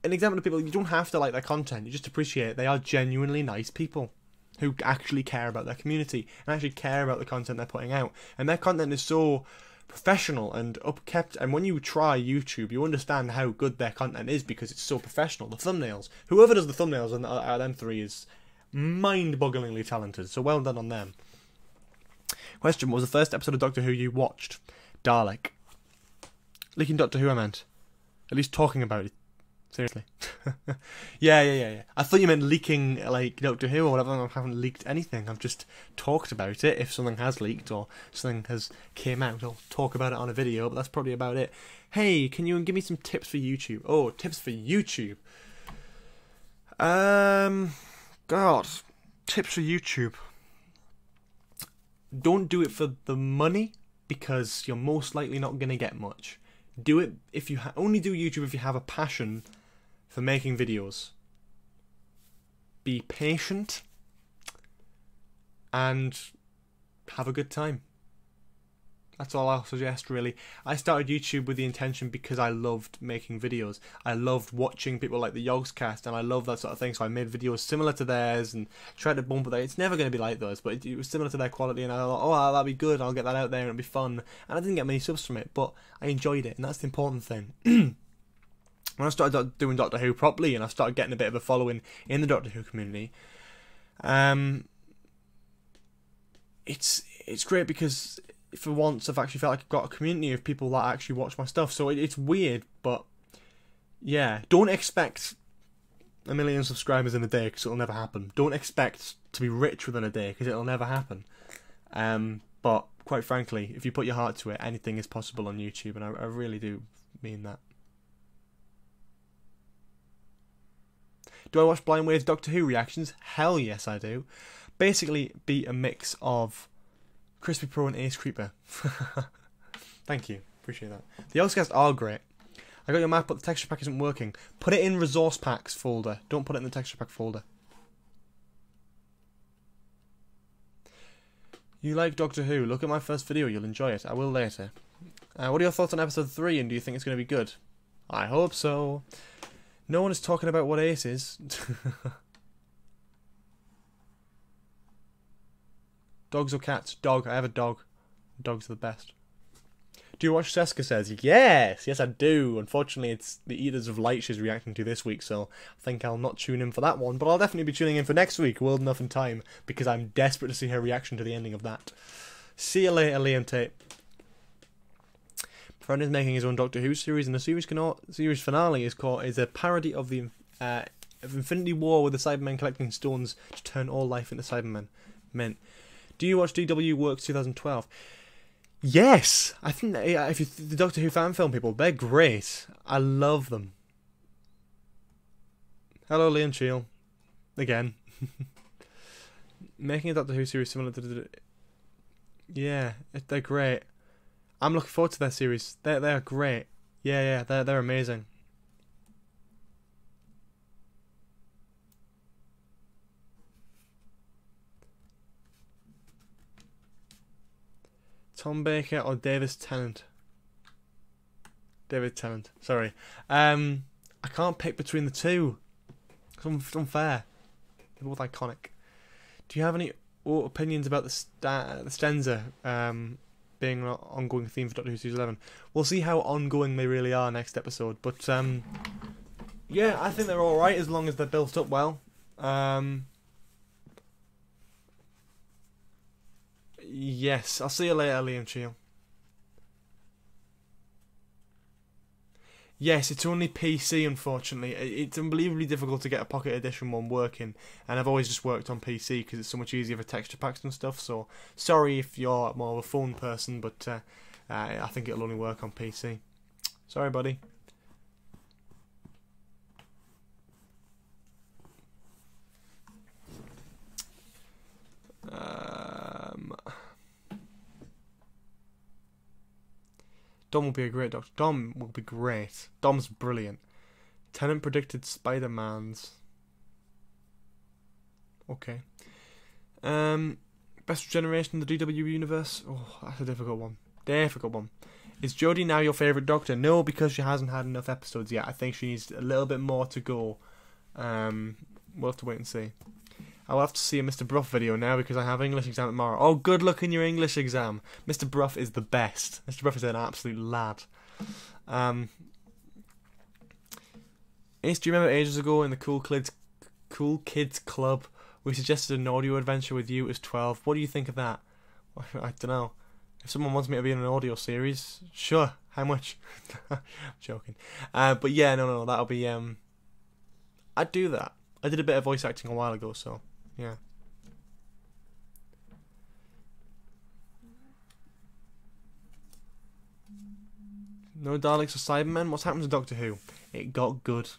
an example of people, you don't have to like their content, you just appreciate it. They are genuinely nice people who actually care about their community and actually care about the content they're putting out. And their content is so professional and upkept, and when you try YouTube, you understand how good their content is because it's so professional. The thumbnails, whoever does the thumbnails out of them three is mind-bogglingly talented, so well done on them. Question: what was the first episode of Doctor Who you watched? Dalek. Leaking Doctor Who, I meant. At least talking about it. Seriously. Yeah. I thought you meant leaking, like, Doctor Who or whatever. I haven't leaked anything. I've just talked about it. If something has leaked or something has came out, I'll talk about it on a video, but that's probably about it. Hey, can you give me some tips for YouTube? Oh, tips for YouTube. God. Tips for YouTube. Don't do it for the money, because you're most likely not going to get much. Do it if you only do YouTube if you have a passion for making videos. Be patient and have a good time. That's all I'll suggest, really. I started YouTube with the intention because I loved making videos. I loved watching people like the Yogscast, and I love that sort of thing, so I made videos similar to theirs and tried to bump it. It's never going to be like those, but it was similar to their quality, and I thought, oh, that'll be good, I'll get that out there and it'll be fun. And I didn't get many subs from it, but I enjoyed it, and that's the important thing. When I started doing Doctor Who properly, and I started getting a bit of a following in the Doctor Who community, it's great because for once I've actually felt like I've got a community of people that actually watch my stuff. So it's weird, but yeah, don't expect 1 million subscribers in a day, because it'll never happen. Don't expect to be rich within a day, because it'll never happen. But quite frankly, if you put your heart to it, anything is possible on YouTube, and I really do mean that. Do I watch Blind Wade's Doctor Who reactions? Hell yes, I do. Basically, be a mix of Crispy Pro and Ace Creeper. Thank you. Appreciate that. The Yogscast are great. I got your map, but the texture pack isn't working. Put it in resource packs folder. Don't put it in the texture pack folder. You like Doctor Who? Look at my first video. You'll enjoy it. I will later. What are your thoughts on episode 3, and do you think it's going to be good? I hope so. No one is talking about what Ace is. Dogs or cats? Dog. I have a dog. Dogs are the best. Do you watch Seska Says? Yes! Yes, I do. Unfortunately, it's the Eaters of Light she's reacting to this week, so I think I'll not tune in for that one. But I'll definitely be tuning in for next week, World Enough in Time, because I'm desperate to see her reaction to the ending of that. See you later, Liam Tate. My friend is making his own Doctor Who series, and the series finale is a parody of the of Infinity War, with the Cybermen collecting stones to turn all life into Cybermen. Do you watch DW Works 2012? Yes! I think that, if you the Doctor Who fan film people, they're great. I love them. Hello, Liam Cheel. Again. Making a Doctor Who series similar to... Yeah, they're great. I'm looking forward to their series. They're great. Yeah, they're amazing. Tom Baker or David Tennant? David Tennant, sorry. I can't pick between the two. It's unfair. They're both iconic. Do you have any opinions about the Stenza being an ongoing theme for Doctor Who Series 11? We'll see how ongoing they really are next episode. But, yeah, I think they're alright as long as they're built up well. Yes, I'll see you later, Liam Cheel. Yes, it's only PC, unfortunately. It's unbelievably difficult to get a Pocket Edition one working, and I've always just worked on PC because it's so much easier for texture packs and stuff, so sorry if you're more of a phone person, but I think it'll only work on PC. Sorry, buddy. Dom will be a great Doctor. Dom will be great. Dom's brilliant. Tennant predicted Spider-Man's. Okay. Best generation in the DW universe? Oh, that's a difficult one. Difficult one. Is Jodie now your favourite Doctor? No, because she hasn't had enough episodes yet. I think she needs a little bit more to go. We'll have to wait and see. I'll have to see a Mr. Bruff video now because I have English exam tomorrow. Oh, good luck in your English exam. Mr. Bruff is the best. Mr. Bruff is an absolute lad. Ace, do you remember ages ago in the Cool Kids Club we suggested an audio adventure with you as 12? What do you think of that? I don't know. If someone wants me to be in an audio series, sure. How much? I'm joking. But yeah, no, that'll be... I'd do that. I did a bit of voice acting a while ago, so yeah. No Daleks or Cybermen? What's happened to Doctor Who? It got good.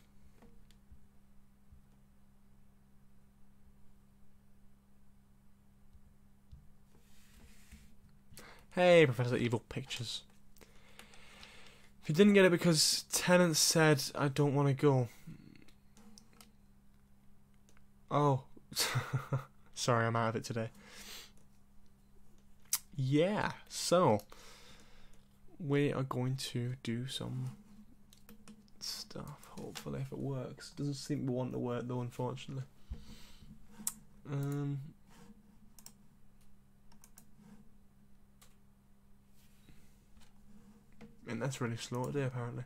Hey, Professor Evil Pictures. If you didn't get it because Tennant said, I don't want to go. Oh. Sorry, I'm out of it today. Yeah, so we are going to do some stuff, hopefully, if it works. Doesn't seem to want to work though, unfortunately. And that's really slow today, apparently.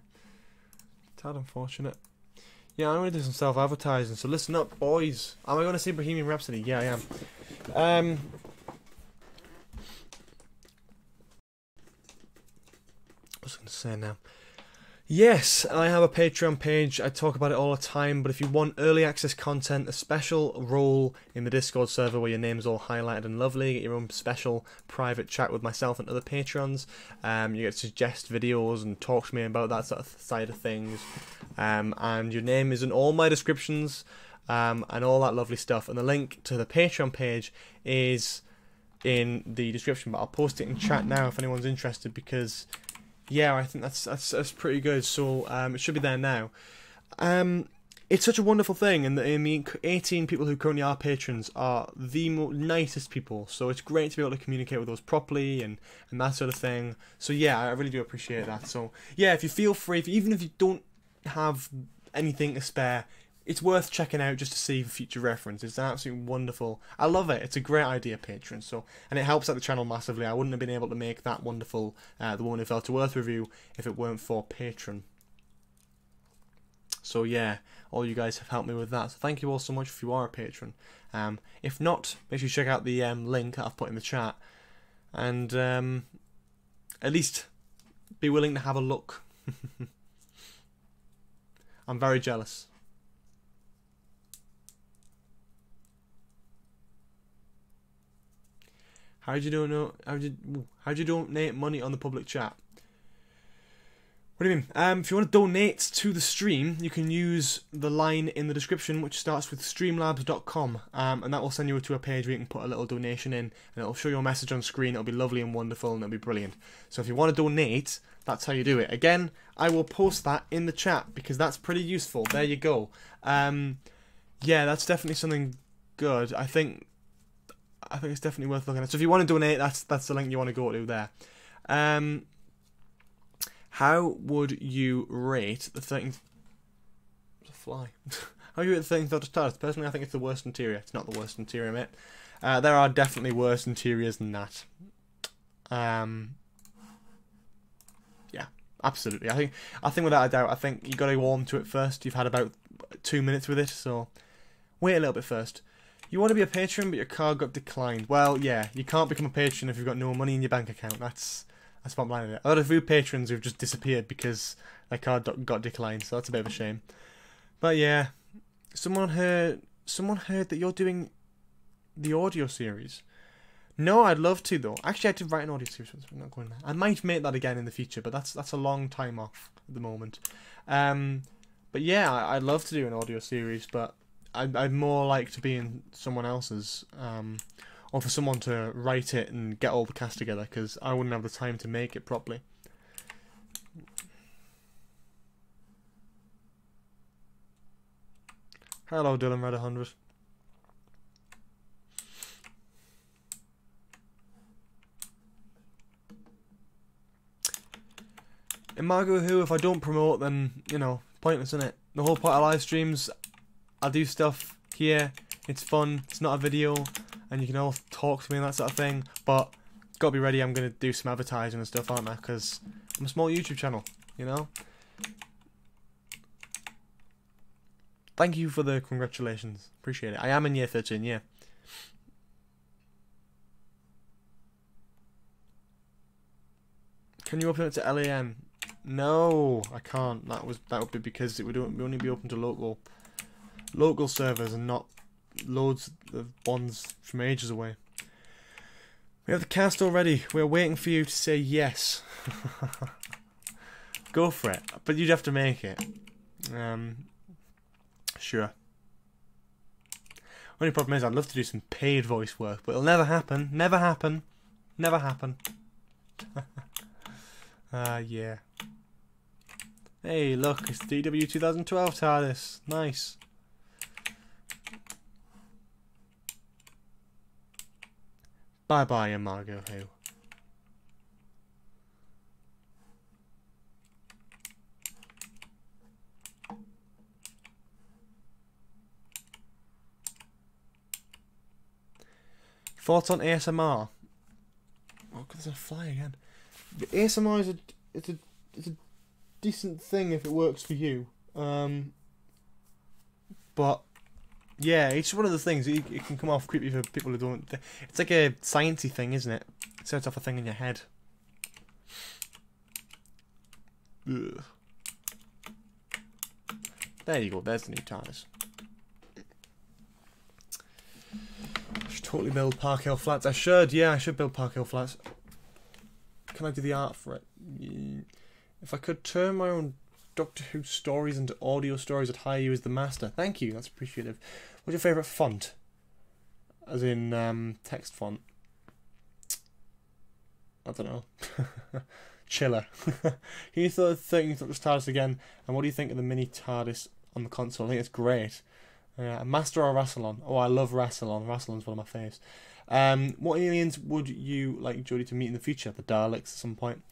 Tad unfortunate. Yeah, I'm going to do some self-advertising, so listen up, boys. Am I going to see Bohemian Rhapsody? Yeah, I am. What was I going to say now? Yes, I have a Patreon page. I talk about it all the time, but if you want early access content, a special role in the Discord server where your name's all highlighted and lovely, get your own special private chat with myself and other patrons, you get to suggest videos and talk to me about that sort of side of things, and your name is in all my descriptions, and all that lovely stuff, and the link to the Patreon page is in the description, but I'll post it in chat now if anyone's interested, because... yeah, I think that's pretty good. So it should be there now. It's such a wonderful thing, and the 18 people who currently are patrons are the nicest people. So it's great to be able to communicate with those properly and that sort of thing. So yeah, I really do appreciate that. So yeah, if you feel free, even if you don't have anything to spare, it's worth checking out just to see for future reference. It's absolutely wonderful. I love it. It's a great idea, Patreon. So, and it helps out the channel massively. I wouldn't have been able to make that wonderful The Woman Who Fell to Earth review if it weren't for Patreon. So yeah, all you guys have helped me with that. So thank you all so much if you are a patron. If not, make sure you check out the link that I've put in the chat. And at least be willing to have a look. I'm very jealous. How'd you donate money on the public chat? What do you mean? If you want to donate to the stream, you can use the line in the description, which starts with streamlabs.com, and that will send you to a page where you can put a little donation in, and it'll show your message on screen. It'll be lovely and wonderful, and it'll be brilliant. So if you want to donate, that's how you do it. Again, I will post that in the chat because that's pretty useful. There you go. Yeah, that's definitely something good. I think it's definitely worth looking at. So if you want to donate, that's the link you want to go to there. How would you rate the 13th... It's a fly. How would you rate the 13th Doctor TARDIS? Personally, I think it's the worst interior. It's not the worst interior, mate. There are definitely worse interiors than that. Yeah, absolutely. I think without a doubt, I think you got to warm to it first. You've had about 2 minutes with it, so wait a little bit first. You want to be a patron, but your card got declined. Well, yeah, you can't become a patron if you've got no money in your bank account. That's bottom line of it. A lot of few patrons who've just disappeared because their card got declined, so that's a bit of a shame. But yeah, someone heard that you're doing the audio series. No, I'd love to though. Actually, I did write an audio series. I'm not going there. I might make that again in the future, but that's a long time off at the moment. But yeah, I'd love to do an audio series, but I'd more like to be in someone else's, or for someone to write it and get all the cast together, because I wouldn't have the time to make it properly. Hello, Dylan Red 100. Margot Who, if I don't promote, then, you know, pointless, isn't it? The whole point of live streams, I do stuff here, it's fun, it's not a video, and you can all talk to me and that sort of thing, but gotta be ready, I'm gonna do some advertising and stuff, aren't I? Because I'm a small YouTube channel, you know? Thank you for the congratulations, appreciate it. I am in year 13, yeah. Can you open it to LAN? No, I can't. That would be because it would only be open to local servers and not loads of ones from ages away. We have the cast already. We're waiting for you to say yes. Go for it, but you'd have to make it. Sure. Only problem is I'd love to do some paid voice work, but it'll never happen. Never happen. Never happen. Yeah. Hey, look, it's DW 2012 TARDIS. Nice. Bye-bye, Margot Who. Thoughts on ASMR? Oh, God, there's a fly again. The ASMR is it's a decent thing if it works for you. But yeah, it's one of the things it can come off creepy for people who don't. It's like a sciencey thing, isn't it? It sets off a thing in your head. Ugh. There you go. There's the new TARDIS. I should totally build Park Hill Flats. I should. Yeah, I should build Park Hill Flats. Can I do the art for it? If I could turn my own Doctor Who stories into audio stories, I'd hire you as the master. Thank you, that's appreciative. What's your favourite font? As in, text font. I don't know. Chiller. Can you throw the thing Dr. TARDIS again? And what do you think of the mini TARDIS on the console? I think it's great. Master or Rassilon? Oh, I love Rassilon. Rassilon's one of my faves. What aliens would you like Jodie to meet in the future? The Daleks at some point.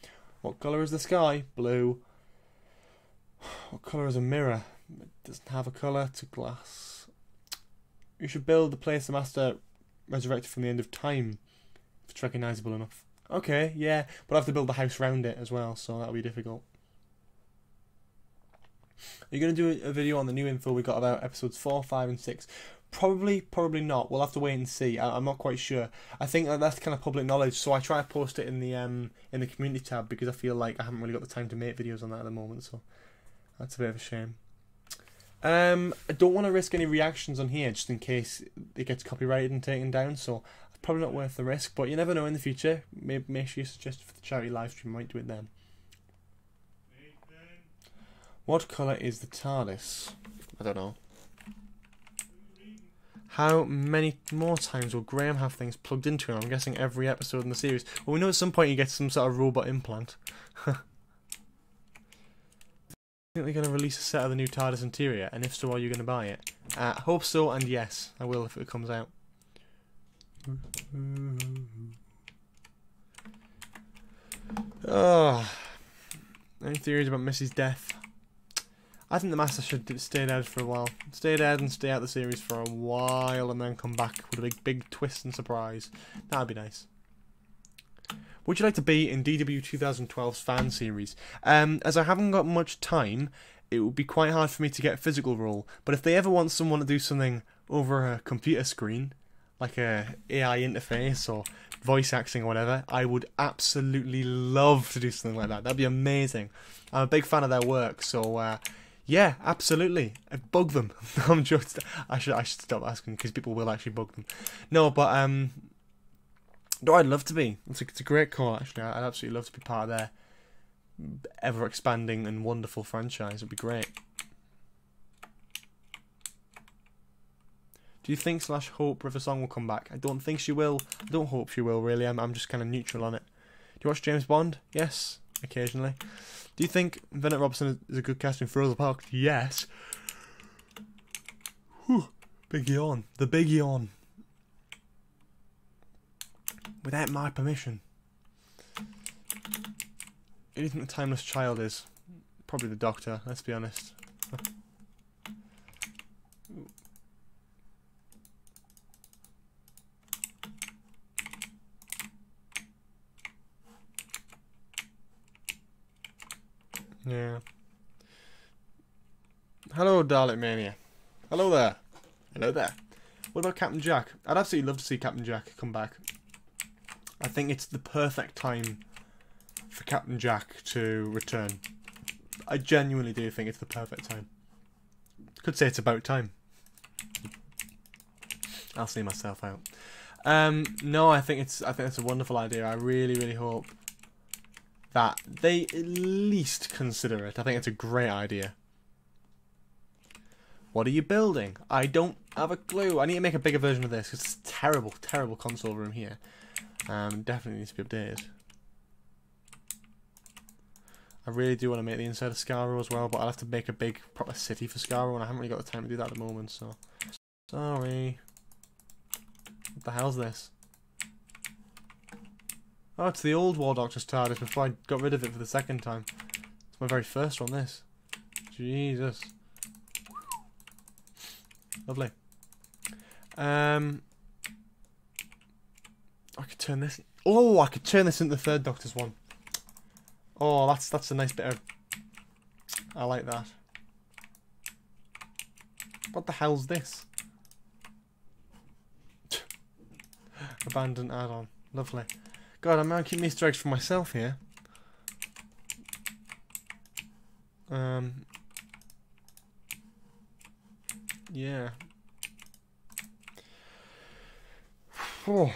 What colour is the sky? Blue. What colour is a mirror? It doesn't have a colour. To glass. You should build the place the Master resurrected from the end of time. If it's recognisable enough. Okay, yeah. But I have to build the house around it as well, so that'll be difficult. Are you going to do a video on the new info we got about episodes 4, 5 and 6? Probably not. We'll have to wait and see. I'm not quite sure. I think that's kind of public knowledge, so I try to post it in the community tab because I feel like I haven't really got the time to make videos on that at the moment, so that's a bit of a shame. I don't want to risk any reactions on here just in case it gets copyrighted and taken down, so it's probably not worth the risk, but you never know in the future. Maybe make sure you suggest it for the charity live stream. I might do it then. What colour is the TARDIS? I don't know. How many more times will Graham have things plugged into him? I'm guessing every episode in the series. Well, we know at some point he gets some sort of robot implant. I think they're going to release a set of the new TARDIS interior, and if so, are you going to buy it? Hope so, and yes, I will if it comes out. Oh, any theories about Missy's death? I think the Master should stay dead for a while. Stay dead and stay out the series for a while and then come back with a big twist and surprise. That would be nice. Would you like to be in DW 2012's fan series? As I haven't got much time, it would be quite hard for me to get a physical role. But if they ever want someone to do something over a computer screen, like a AI interface or voice acting or whatever, I would absolutely love to do something like that. That'd be amazing. I'm a big fan of their work, so yeah, absolutely. Bug them. I'm just. I should stop asking because people will actually bug them. No, but no, I'd love to be. It's a great call actually. I'd absolutely love to be part of their ever expanding and wonderful franchise. It'd be great. Do you think / hope River Song will come back? I don't think she will. I don't hope she will really. I'm just kind of neutral on it. Do you watch James Bond? Yes, occasionally. Do you think Bennett Robson is a good casting for Rosa Parks? Yes. Whew. Big yawn. The big yawn. Without my permission. Who do you think the timeless child is? Probably the Doctor, let's be honest. Yeah. Hello, Dalek Mania. Hello there. Hello there. What about Captain Jack? I'd absolutely love to see Captain Jack come back. I think it's the perfect time for Captain Jack to return. I genuinely do think it's the perfect time. Could say it's about time. I'll see myself out. No, I think it's a wonderful idea. I really hope that they at least consider it. I think it's a great idea. What are you building? I don't have a clue. I need to make a bigger version of this because it's a terrible console room here. Definitely needs to be updated. I really do want to make the inside of Skaro as well, but I'll have to make a big proper city for Skaro, and I haven't really got the time to do that at the moment, so... Sorry. What the hell's this? Oh, it's the old War Doctor's TARDIS before I got rid of it for the second time. It's my very first one, this. Jesus. Lovely. I could turn this... Oh, I could turn this into the third Doctor's one. Oh, that's a nice bit of... I like that. What the hell's this? Abandoned add-on. Lovely. God, I'm gonna keep Easter eggs for myself here. Yeah. Oh.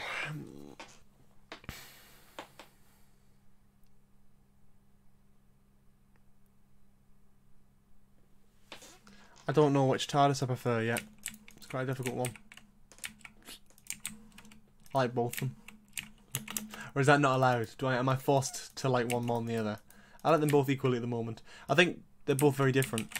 I don't know which TARDIS I prefer yet. It's quite a difficult one. I like both of them. Or is that not allowed? Am I forced to like one more than the other? I like them both equally at the moment. I think they're both very different.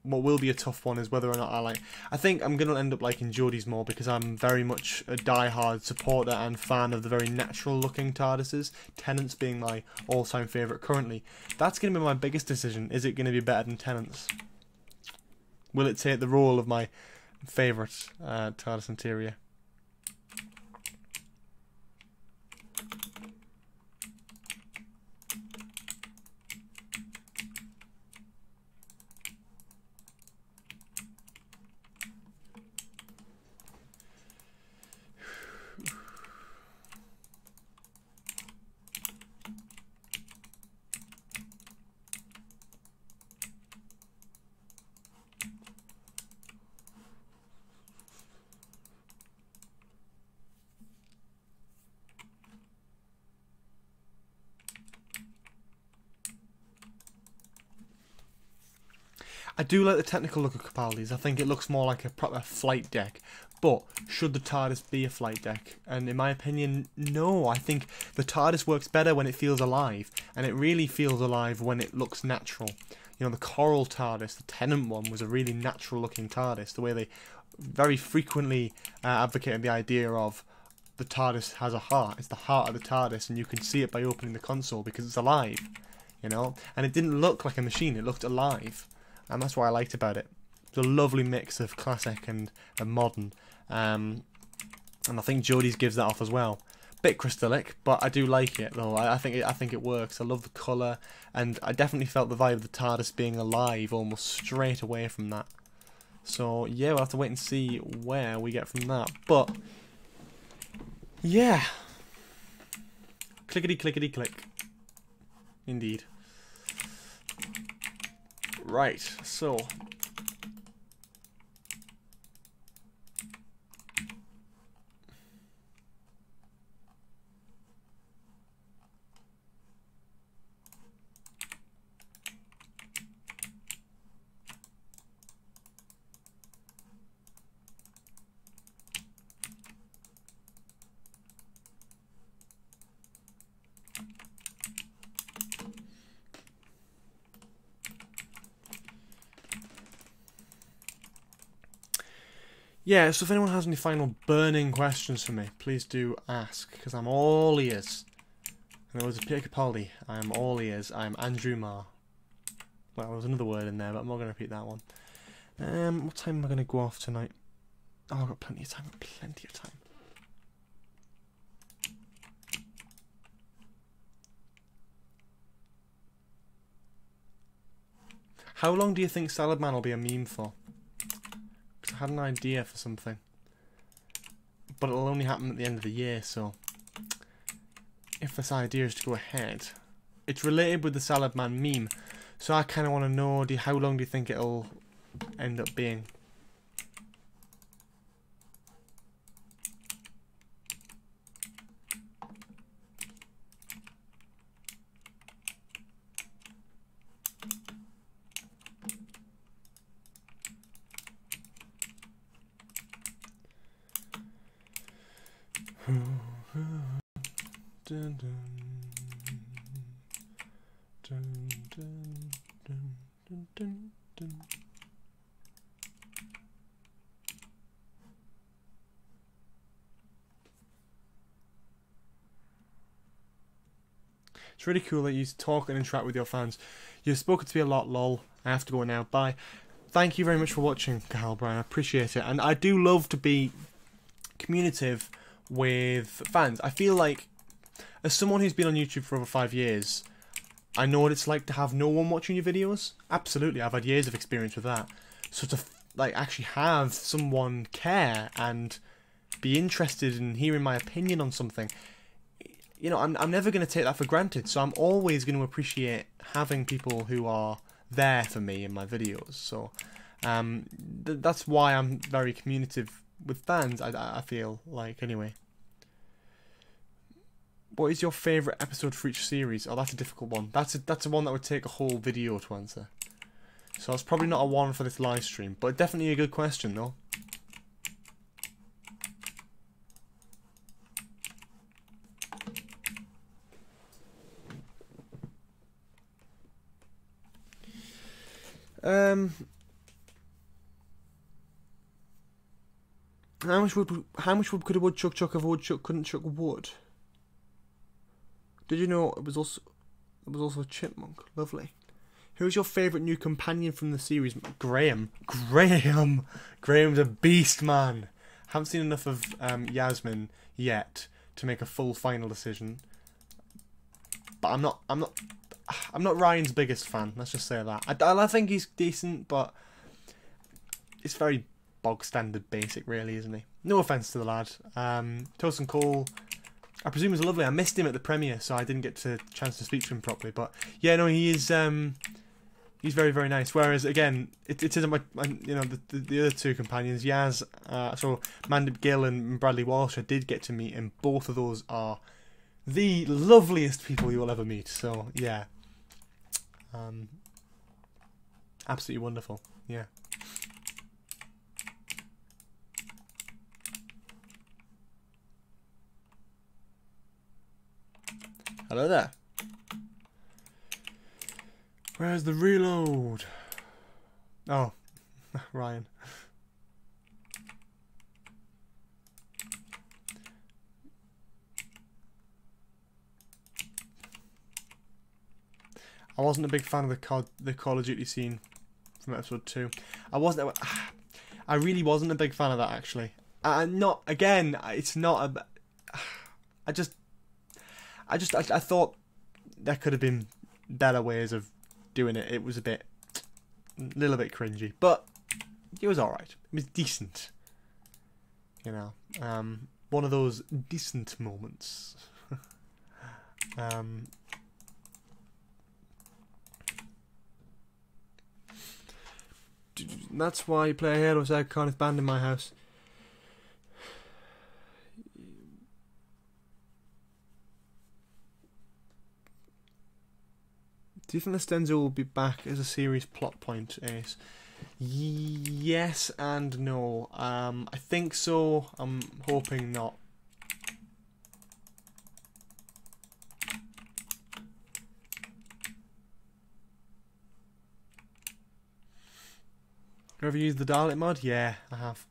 What will be a tough one is whether or not I like... I think I'm going to end up liking Jodie's more because I'm very much a die-hard supporter and fan of the very natural-looking TARDISes. Tennant's being my all-time favourite currently. That's going to be my biggest decision. Is it going to be better than Tennant's? Will it take the role of my favourite TARDIS interior? I do like the technical look of Capaldi's. I think it looks more like a proper flight deck. But should the TARDIS be a flight deck? And in my opinion, no. I think the TARDIS works better when it feels alive. And it really feels alive when it looks natural. You know, the Coral TARDIS, the Tennant one, was a really natural looking TARDIS. The way they very frequently advocated the idea of the TARDIS has a heart. It's the heart of the TARDIS, and you can see it by opening the console because it's alive. You know? And it didn't look like a machine, it looked alive. And that's what I liked about it. It's a lovely mix of classic and modern. And I think Jodie's gives that off as well. Bit crystallic, but I do like it though. I think it works. I love the colour, and I definitely felt the vibe of the TARDIS being alive almost straight away from that. So yeah, we'll have to wait and see where we get from that. But yeah, clickety clickety click. Indeed. Right, so yeah, so if anyone has any final burning questions for me, please do ask, because I'm all ears. And there was a Peter Capaldi. I'm all ears. I'm Andrew Marr. Well, there was another word in there, but I'm not going to repeat that one. What time am I going to go off tonight? Oh, I've got plenty of time. Plenty of time. How long do you think Salad Man will be a meme for? Because I had an idea for something. But it'll only happen at the end of the year, so... if this idea is to go ahead... it's related with the Salad Man meme. So I kind of want to know, how long do you think it'll end up being? Dun, dun, dun, dun, dun, dun, dun, dun. It's really cool that you talk and interact with your fans. You've spoken to me a lot, lol. I have to go now. Bye. Thank you very much for watching, Carl Brian. I appreciate it. And I do love to be communicative with fans. I feel like, as someone who's been on YouTube for over 5 years, I know what it's like to have no one watching your videos. Absolutely, I've had years of experience with that. So to like actually have someone care and be interested in hearing my opinion on something, you know, I'm never going to take that for granted. So I'm always going to appreciate having people who are there for me in my videos. So that's why I'm very communicative with fans. I feel like, anyway. What is your favourite episode for each series? Oh, that's a difficult one. That's a one that would take a whole video to answer. So it's probably not a one for this live stream, but definitely a good question though. How much wood could a woodchuck chuck if a woodchuck couldn't chuck wood? Did you know it was also a chipmunk? Lovely. Who's your favourite new companion from the series? Graham. Graham's a beast, man. Haven't seen enough of Yasmin yet to make a full final decision. But I'm not Ryan's biggest fan. Let's just say that. I think he's decent, but it's very bog standard basic, really, isn't he? No offence to the lad. Toast and Cole, I presume he's lovely. I missed him at the premiere, so I didn't get a chance to speak to him properly. But yeah, no, he is. He's very, very nice. Whereas again, it isn't my you know, the other two companions, Yaz. So Mandip Gill and Bradley Walsh, I did get to meet, and both of those are the loveliest people you will ever meet. So yeah, absolutely wonderful. Yeah. Hello there. Where's the reload? Oh, Ryan. I wasn't a big fan of the Call of Duty scene from episode 2. I really wasn't a big fan of that, actually. Not again. It's not a. I thought there could have been better ways of doing it. It was a little bit cringy, but it was alright. It was decent. You know, one of those decent moments. That's why you play Halo, so I can't banned in my house. Do you think the Stenzo will be back as a series plot point, Ace? Yes and no. I think so. I'm hoping not. Have you ever used the Dalek mod? Yeah, I have.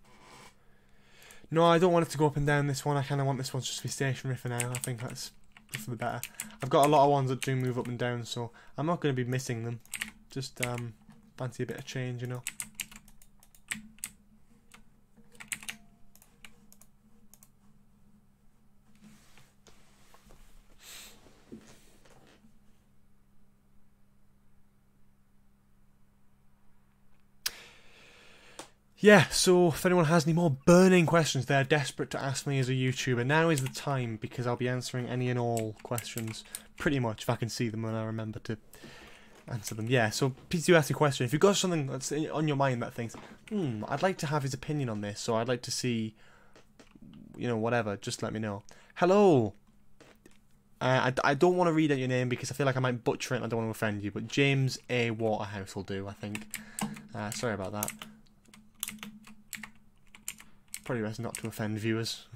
No, I don't want it to go up and down this one. I kind of want this one just to be stationary for now. I think that's for the better. I've got a lot of ones that do move up and down, so I'm not going to be missing them. Just fancy a bit of change, you know. Yeah, so if anyone has any more burning questions they're desperate to ask me as a YouTuber, now is the time, because I'll be answering any and all questions, pretty much, if I can see them and I remember to answer them. Yeah, so please do ask a question. If you've got something that's on your mind that thinks, I'd like to have his opinion on this, or I'd like to see, you know, whatever, just let me know. Hello! I don't want to read out your name because I feel like I might butcher it and I don't want to offend you, but James A. Waterhouse will do, I think. Sorry about that. Probably best not to offend viewers.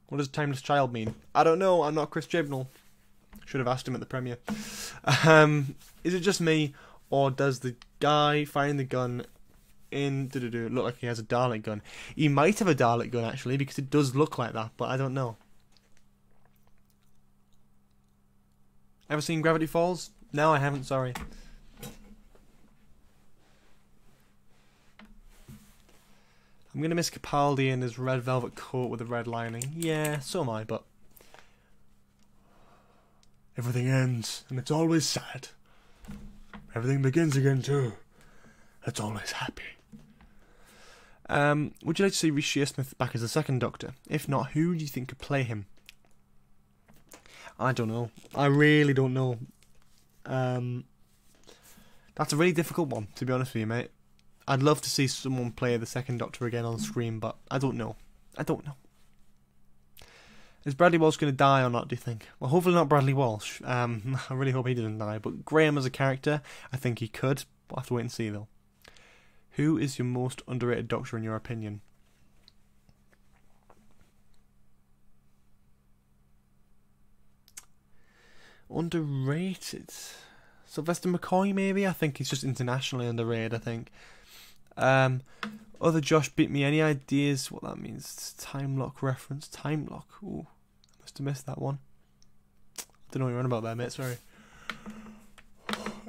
What does timeless child mean? I don't know, I'm not Chris Chibnall. Should have asked him at the premiere. Is it just me, or does the guy firing the gun in look like he has a Dalek gun? He might have a Dalek gun actually, because it does look like that, but I don't know. Ever seen Gravity Falls? No, I haven't, sorry. I'm going to miss Capaldi in his red velvet coat with the red lining. Yeah, so am I, but everything ends, and it's always sad. Everything begins again too. It's always happy. Would you like to see Rhys Shearsmith back as the second Doctor? If not, who do you think could play him? I don't know. I really don't know. That's a really difficult one, to be honest with you, mate. I'd love to see someone play the second Doctor again on screen, but I don't know. I don't know. Is Bradley Walsh going to die or not, do you think? Well, hopefully not Bradley Walsh. I really hope he doesn't die. But Graham as a character, I think he could. We'll have to wait and see, though. Who is your most underrated Doctor in your opinion? Underrated? Sylvester McCoy, maybe? I think he's just internationally underrated, I think. Other Josh beat me. Any ideas what that means? Time lock reference. Time lock. Ooh, I must have missed that one. I don't know what you're on about there, mate. Sorry.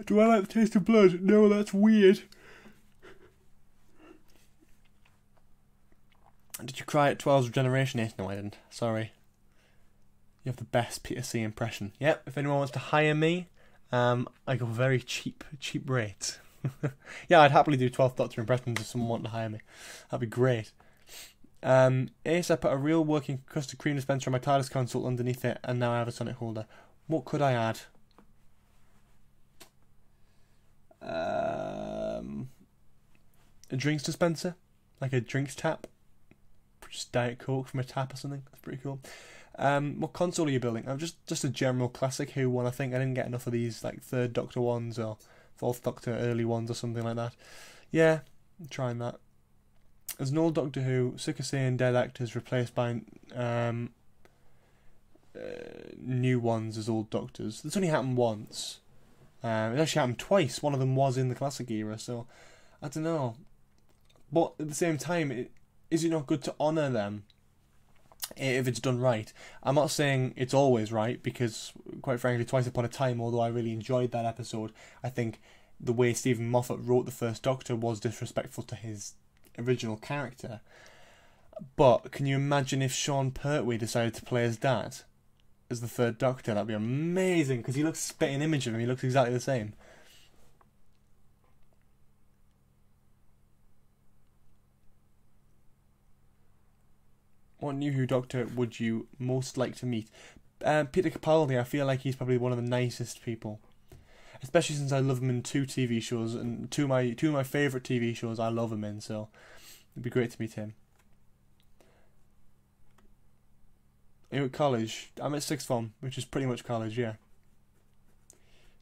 Do I like the taste of blood? No, that's weird. Did you cry at 12's Regeneration 8? No, I didn't. Sorry. You have the best Peter C impression. Yep. If anyone wants to hire me, I go very cheap rates. Yeah, I'd happily do 12th Doctor impressions if someone wanted to hire me. That'd be great. Ace, I put a real working custard cream dispenser on my TARDIS console underneath it, and now I have a Sonic holder. What could I add? A drinks dispenser? Like a drinks tap? Just Diet Coke from a tap or something. That's pretty cool. What console are you building? I'm just a general classic Who one. I think I didn't get enough of these like 3rd Doctor ones or 4th Doctor early ones or something like that. Yeah, I'm trying that. As an old Doctor Who, sick of seeing dead actors replaced by new ones as old Doctors. This only happened once. It actually happened twice. One of them was in the classic era, so I don't know. But at the same time, is it not good to honour them if it's done right? I'm not saying it's always right, because quite frankly, Twice Upon a Time, although I really enjoyed that episode, I think the way Stephen Moffat wrote the first Doctor was disrespectful to his original character. But can you imagine if Sean Pertwee decided to play his dad as the 3rd Doctor? That'd be amazing, because he looks a spitting image of him. He looks exactly the same. What new Who Doctor would you most like to meet? Peter Capaldi. I feel like he's probably one of the nicest people, especially since I love him in 2 TV shows, and two of my favourite TV shows I love him in, so it'd be great to meet him. Are you at college? I'm at 6th form, which is pretty much college, yeah.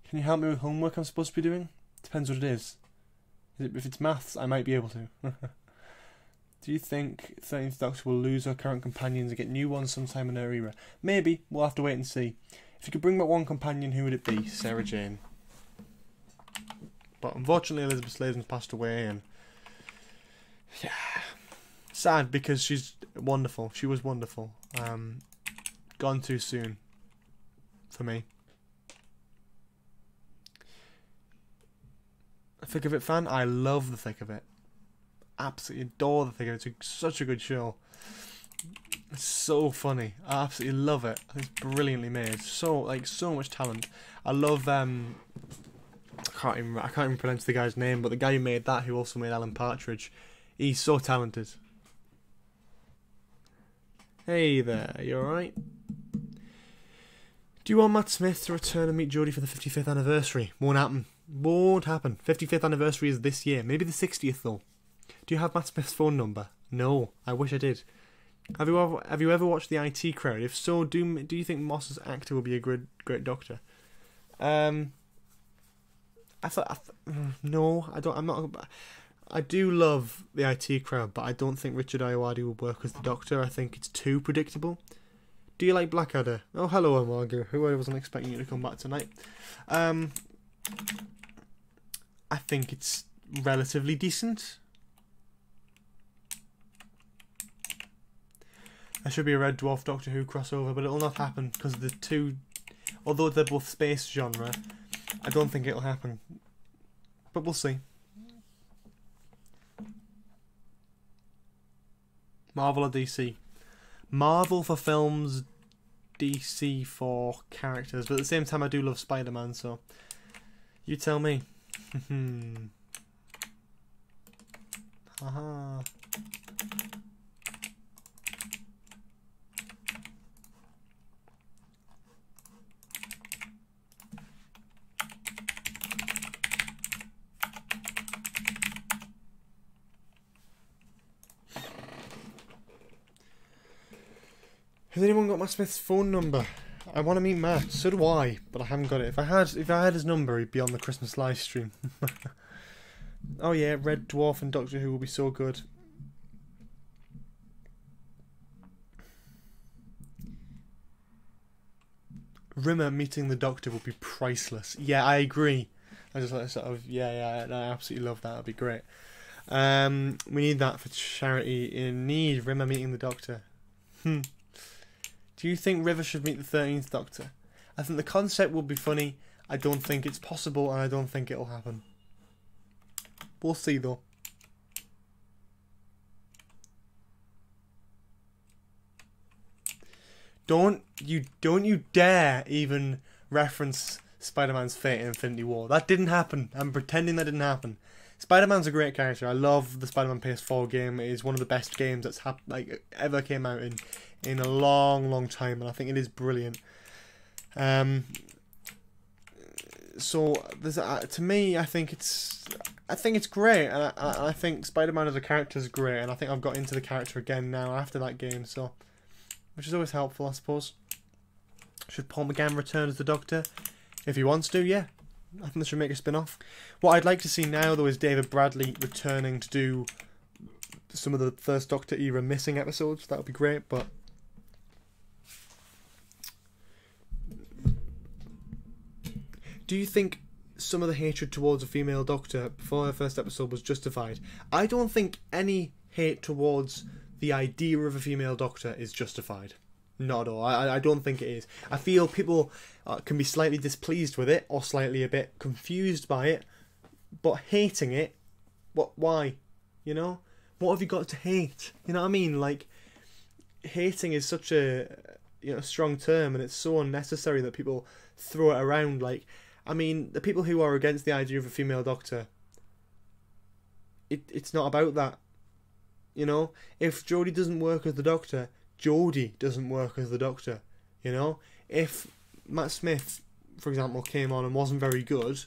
Can you help me with homework I'm supposed to be doing? Depends what it is. If it's maths, I might be able to. Do you think 13th Doctor will lose her current companions and get new ones sometime in her era? Maybe. We'll have to wait and see. If you could bring back one companion, who would it be? Sarah Jane. But unfortunately, Elizabeth Sladen's passed away, and yeah, sad, because she's wonderful. She was wonderful. gone too soon for me. A Thick of It fan? I love The Thick of It. Absolutely adore The Thick of It. It's such a good show. It's so funny. I absolutely love it. It's brilliantly made. So much talent. I love I can't even pronounce the guy's name, but the guy who made that, who also made Alan Partridge, he's so talented. Hey there, you alright? Do you want Matt Smith to return and meet Jodie for the 55th anniversary? Won't happen. Won't happen. 55th anniversary is this year. Maybe the 60th though. Do you have Matt Smith's phone number? No. I wish I did. Have you ever watched the IT Crowd? If so, do you think Moss's actor will be a great Doctor? No, I don't. I'm not. I do love the IT Crowd, but I don't think Richard Ayoade will work as the Doctor. I think it's too predictable. Do you like Blackadder? Oh, hello, Amargo. Who I wasn't expecting you to come back tonight. I think it's relatively decent. There should be a Red Dwarf Doctor Who crossover, but it'll not happen because the two, although they're both space genre, I don't think it'll happen. But we'll see. Marvel or DC? Marvel for films, DC for characters, but at the same time I do love Spider-Man, so you tell me. Haha. Has anyone got Matt Smith's phone number? I want to meet Matt. So do I, but I haven't got it. If I had his number, he'd be on the Christmas live stream. Oh yeah, Red Dwarf and Doctor Who will be so good. Rimmer meeting the Doctor would be priceless. Yeah, I agree. I just like sort of I absolutely love that. That'd be great. We need that for charity in need. Rimmer meeting the Doctor. Do you think River should meet the 13th Doctor? I think the concept would be funny. I don't think it's possible, and I don't think it'll happen. We'll see, though. Don't you dare even reference Spider-Man's fate in Infinity War. That didn't happen. I'm pretending that didn't happen. Spider-Man's a great character. I love the Spider-Man PS4 game. It is one of the best games that's ever came out in a long time, and I think it is brilliant. So there's to me, I think it's great, and I think Spider-Man as a character is great, and I think I've got into the character again now after that game, so which is always helpful, I suppose. Should Paul McGann return as the Doctor? If he wants to, yeah. I think they should make a spin-off. What I'd like to see now, though, is David Bradley returning to do some of the First Doctor era missing episodes. That would be great, but do you think some of the hatred towards a female Doctor before her first episode was justified? I don't think any hate towards the idea of a female Doctor is justified. Not at all. I don't think it is. I feel people can be slightly displeased with it or slightly a bit confused by it, but hating it, why? You know? What have you got to hate? You know what I mean? Like, hating is such a strong term, and it's so unnecessary that people throw it around. Like, I mean, the people who are against the idea of a female Doctor, it's not about that. You know? If Jodie doesn't work as the Doctor, Jodie doesn't work as the Doctor, you know? If Matt Smith, for example, came on and wasn't very good,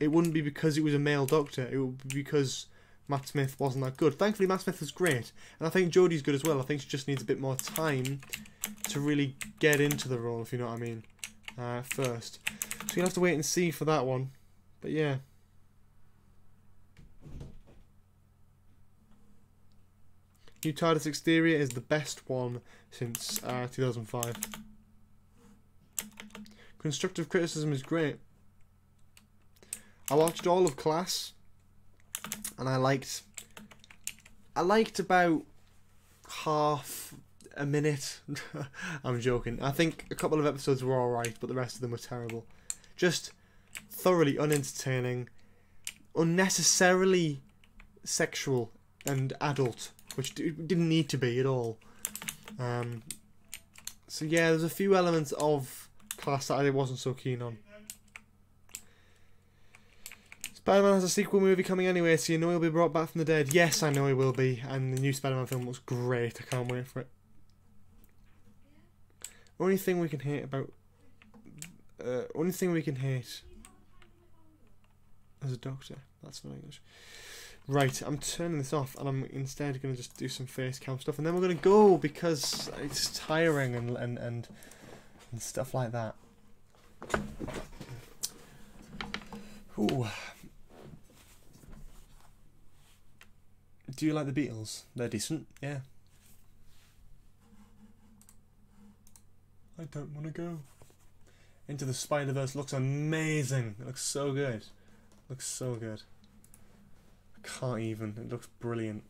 it wouldn't be because he was a male Doctor, it would be because Matt Smith wasn't that good. Thankfully, Matt Smith was great, and I think Jodie's good as well. I think she just needs a bit more time to really get into the role, if you know what I mean, first. So you'll have to wait and see for that one, but yeah. New TARDIS exterior is the best one since 2005. Constructive criticism is great. I watched all of Class, and I liked about half a minute. I'm joking. I think a couple of episodes were alright, but the rest of them were terrible. Just thoroughly unentertaining, unnecessarily sexual and adult, which didn't need to be at all. So yeah, there's a few elements of Class that I wasn't so keen on. Spider-Man has a sequel movie coming anyway, so you know he'll be brought back from the dead. Yes, I know he will be, and the new Spider-Man film looks great. I can't wait for it. Only thing we can hate about... only thing we can hate... as a doctor. That's not English. Right, I'm turning this off, and I'm instead going to just do some face cam stuff, and then we're going to go, because it's tiring and stuff like that. Ooh. Do you like the Beatles? They're decent, yeah. I don't want to go. Into the Spider-Verse looks amazing. It looks so good. Looks so good. I can't even. It looks brilliant.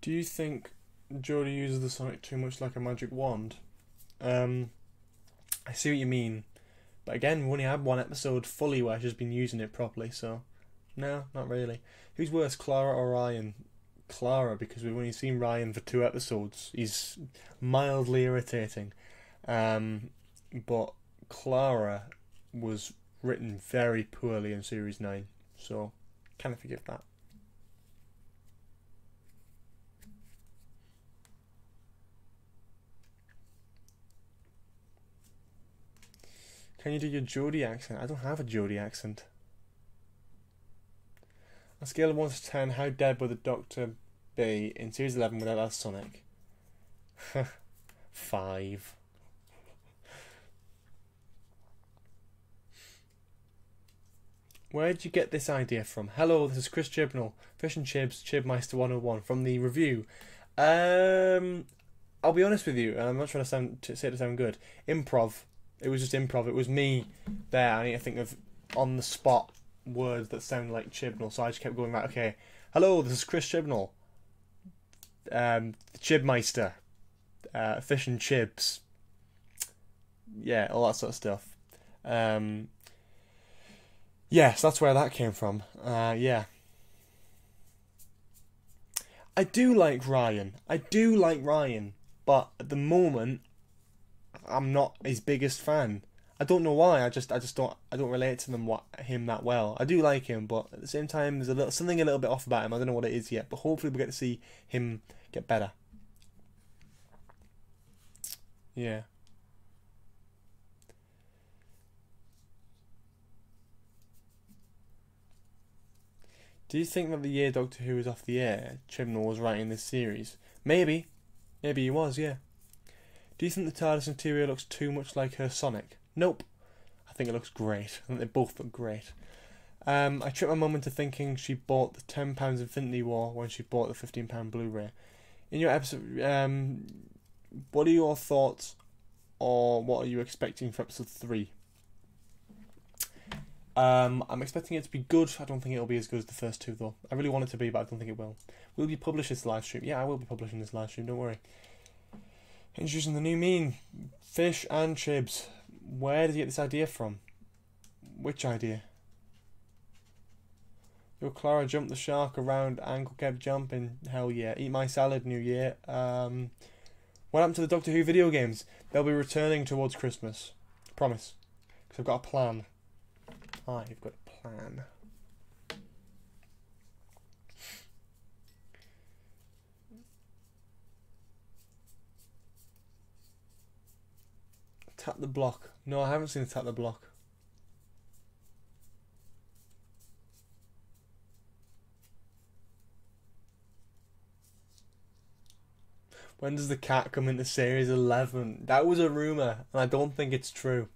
Do you think Jodie uses the Sonic too much like a magic wand? I see what you mean. But again, we only had one episode fully where she's been using it properly, so... No, not really. Who's worse, Clara or Ryan? Clara, because we've only seen Ryan for 2 episodes. He's mildly irritating. But Clara was written very poorly in Series 9, so kind of forgive that. Can you do your Jodie accent? I don't have a Jodie accent. On a scale of 1 to 10, how dead would the Doctor be in Series 11 without that Sonic? 5. Where did you get this idea from? Hello, this is Chris Chibnall, Fish and Chibs, Chibmeister 101, from the review. I'll be honest with you, and I'm not trying to say it to sound good. Improv. It was just improv. It was me there. I need to think of on the spot words that sound like Chibnall. So I just kept going right. Okay, hello, this is Chris Chibnall, Chibmeister, Fish and Chibs. Yeah, all that sort of stuff. Yes, that's where that came from. Yeah. I do like Ryan. But at the moment, I'm not his biggest fan. I don't know why. I don't relate to him that well. I do like him, but at the same time, there's something a little bit off about him. I don't know what it is yet, but hopefully we'll get to see him get better. Yeah. Do you think that the year Doctor Who was off the air, Chibnall was writing this series? Maybe. Maybe he was, yeah. Do you think the TARDIS interior looks too much like her Sonic? Nope. I think it looks great. I think they both look great. I tricked my mum into thinking she bought the £10 Infinity War when she bought the £15 Blu-ray. In your episode, what are your thoughts, or what are you expecting for episode 3? I'm expecting it to be good. I don't think it'll be as good as the first 2 though. I really want it to be, but I don't think it will. Will you publish this live stream? Yeah, I will be publishing this live stream, don't worry. Introducing the new meme, Fish and Chibs. Where did you get this idea from? Which idea? Your Clara jumped the shark around, ankle kept jumping. Hell yeah. Eat my salad, New Year. What happened to the Doctor Who video games? They'll be returning towards Christmas. Promise. Because I've got a plan. I've got a plan. Tap the block. No, I haven't seen Tap the Block. When does the cat come into series 11? That was a rumour, and I don't think it's true.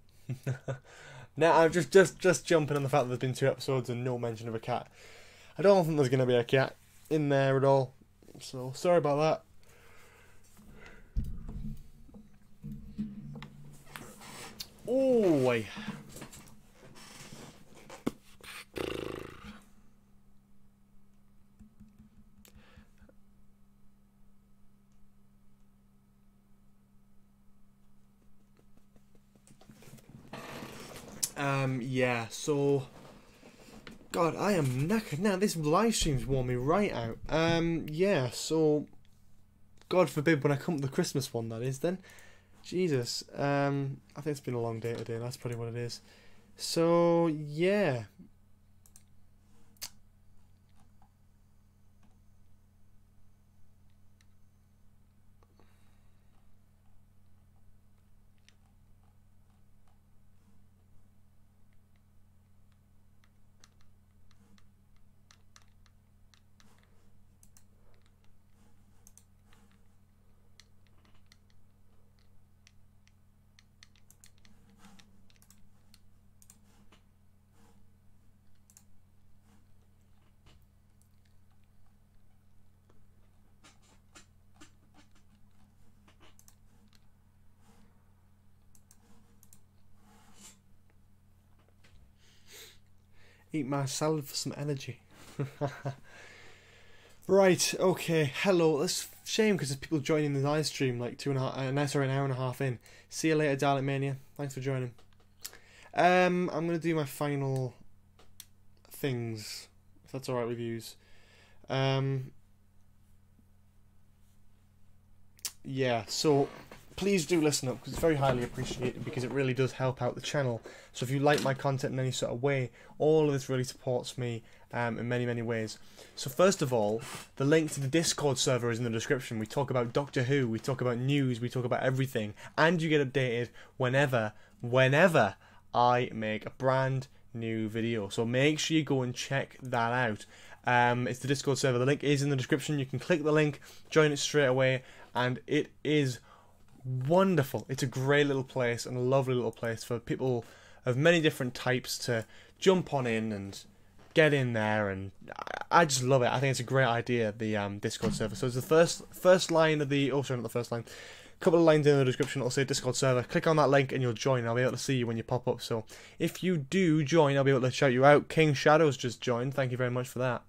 Now I'm just jumping on the fact that there's been 2 episodes and no mention of a cat. I don't think there's going to be a cat in there at all. So, sorry about that. Oh, yeah, so God, I am knackered now. This live stream's worn me right out. Yeah, so God forbid when I come to the Christmas one, that is then. Jesus. I think it's been a long day today, that's probably what it is. So yeah. Eat my salad for some energy. Right, okay, hello. That's a shame because there's people joining the live stream like an hour and a half in. See you later, Dalek Mania. Thanks for joining. I'm gonna do my final things, if that's alright with yous. Yeah, so please do listen up because it's very highly appreciated because it really does help out the channel. So if you like my content in any sort of way, all of this really supports me in many, many ways. So first of all, the link to the Discord server is in the description. We talk about Doctor Who, we talk about news, we talk about everything, and you get updated whenever I make a brand new video. So make sure you go and check that out. It's the Discord server. The link is in the description. You can click the link, join it straight away, and it is wonderful. It's a great little place and a lovely little place for people of many different types to jump on in and get in there, and I just love it. I think it's a great idea, the Discord server. So it's the first line of the, oh sorry, not the first line, a couple of lines in the description. It'll say Discord server. Click on that link and you'll join. I'll be able to see you when you pop up. So if you do join, I'll be able to shout you out. King Shadows just joined. Thank you very much for that.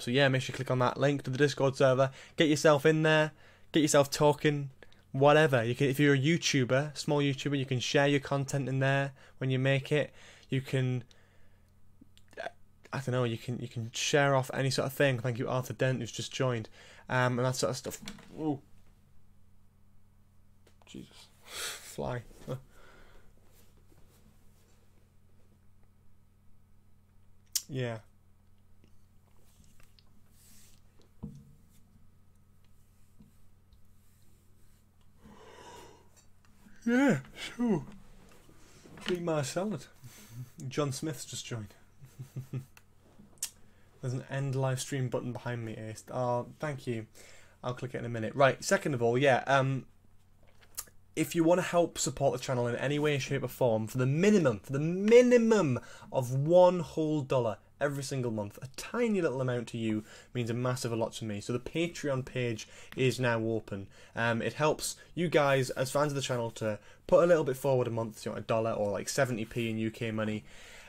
So yeah, make sure you click on that link to the Discord server. Get yourself in there. Get yourself talking, whatever. You can, if you're a YouTuber, small YouTuber, you can share your content in there when you make it. You can, I don't know, you can share off any sort of thing. Thank you, Arthur Dent, who's just joined, and that sort of stuff. Ooh. Jesus, fly. Yeah. Yeah, so eat my salad. John Smith's just joined. There's an end live stream button behind me, Ace. Oh, thank you. I'll click it in a minute. Right, second of all, yeah, if you want to help support the channel in any way, shape or form, for the minimum of $1 whole every single month, a tiny little amount to you means a massive lot to me. So the Patreon page is now open. It helps you guys as fans of the channel to put a little bit forward a month, you know, $1 or like 70p in UK money.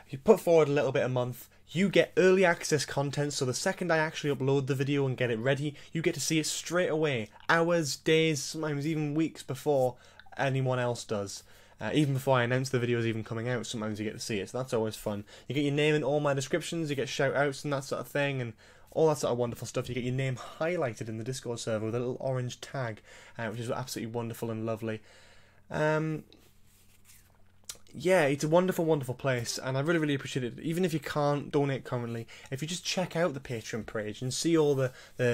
If you put forward a little bit a month, you get early access content. So the second I actually upload the video and get it ready, you get to see it straight away, hours, days, sometimes even weeks before anyone else does. Even before I announce the videos even coming out, sometimes you get to see it, so that's always fun. You get your name in all my descriptions, you get shout outs and that sort of thing, and all that sort of wonderful stuff. You get your name highlighted in the Discord server with a little orange tag, which is absolutely wonderful and lovely. Yeah, it's a wonderful, wonderful place, and I really, really appreciate it. Even if you can't donate currently, if you just check out the Patreon page and see all the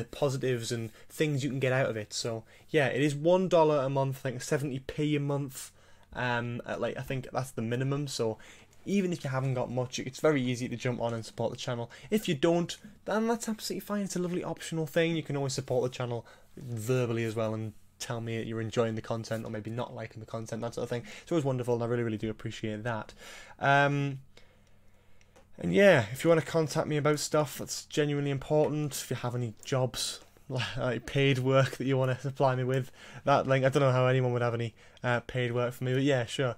positives and things you can get out of it. So, yeah, it is $1 a month, I think 70p a month. Like I think that's the minimum, so even if you haven't got much, it's very easy to jump on and support the channel. If you don't, then that's absolutely fine. It's a lovely optional thing. You can always support the channel verbally as well and tell me that you're enjoying the content or maybe not liking the content, that sort of thing. It's always wonderful, and I really, really do appreciate that. And yeah, if you want to contact me about stuff that's genuinely important, if you have any jobs, like paid work that you want to supply me with, that link, I don't know how anyone would have any paid work for me, but yeah, sure.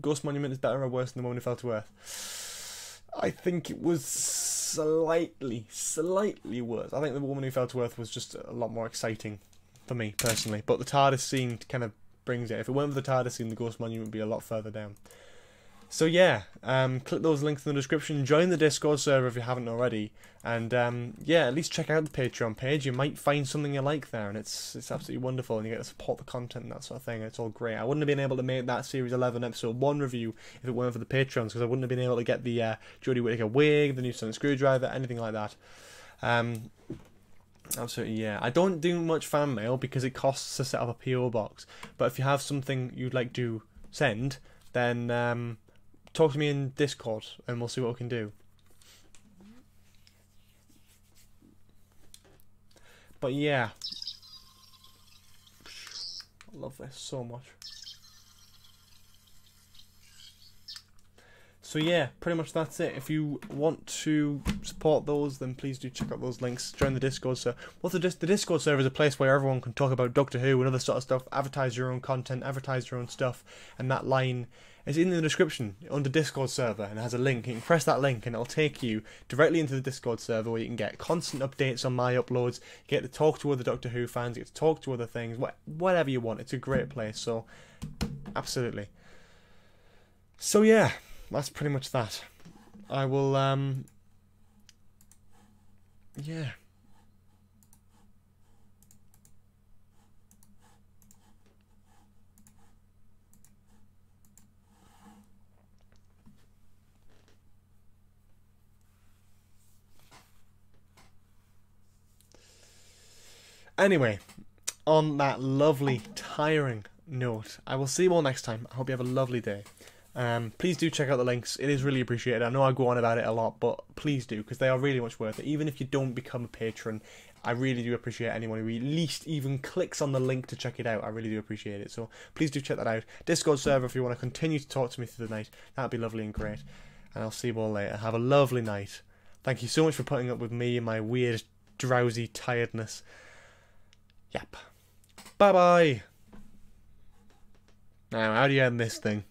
Ghost Monument is better or worse than The Woman Who Fell to Earth? I think it was slightly worse. I think The Woman Who Fell to Earth was just a lot more exciting for me, personally. But the TARDIS scene kind of brings it. If it weren't for the TARDIS scene, the Ghost Monument would be a lot further down. So yeah, click those links in the description, join the Discord server if you haven't already, and yeah, at least check out the Patreon page. You might find something you like there, and it's absolutely wonderful, and you get to support the content and that sort of thing. It's all great. I wouldn't have been able to make that Series 11 Episode 1 review if it weren't for the Patreons, because I wouldn't have been able to get the Jodie Whittaker wig, the new Sonic Screwdriver, anything like that. Absolutely, yeah. I don't do much fan mail because it costs to set up a PO box, but if you have something you'd like to send, then talk to me in Discord and we'll see what we can do. But yeah, I love this so much. So yeah, pretty much that's it. If you want to support those, then please do check out those links. Join the Discord server. Well, the Discord server is a place where everyone can talk about Doctor Who and other sort of stuff, advertise your own content, advertise your own stuff, and that line is in the description under Discord server and it has a link. You can press that link and it'll take you directly into the Discord server where you can get constant updates on my uploads, you get to talk to other Doctor Who fans, you get to talk to other things, whatever you want. It's a great place, so absolutely. So yeah, that's pretty much that. I will, yeah. Anyway, on that lovely, tiring note, I will see you all next time. I hope you have a lovely day. Please do check out the links. It is really appreciated. I know I go on about it a lot, but please do, because they are really much worth it. Even if you don't become a patron, I really do appreciate anyone who at least even clicks on the link to check it out. I really do appreciate it. So please do check that out. Discord server if you want to continue to talk to me through the night. That would be lovely and great. And I'll see you all later. Have a lovely night. Thank you so much for putting up with me and my weird, drowsy tiredness. Yep. Bye-bye. Now, how do you end this thing?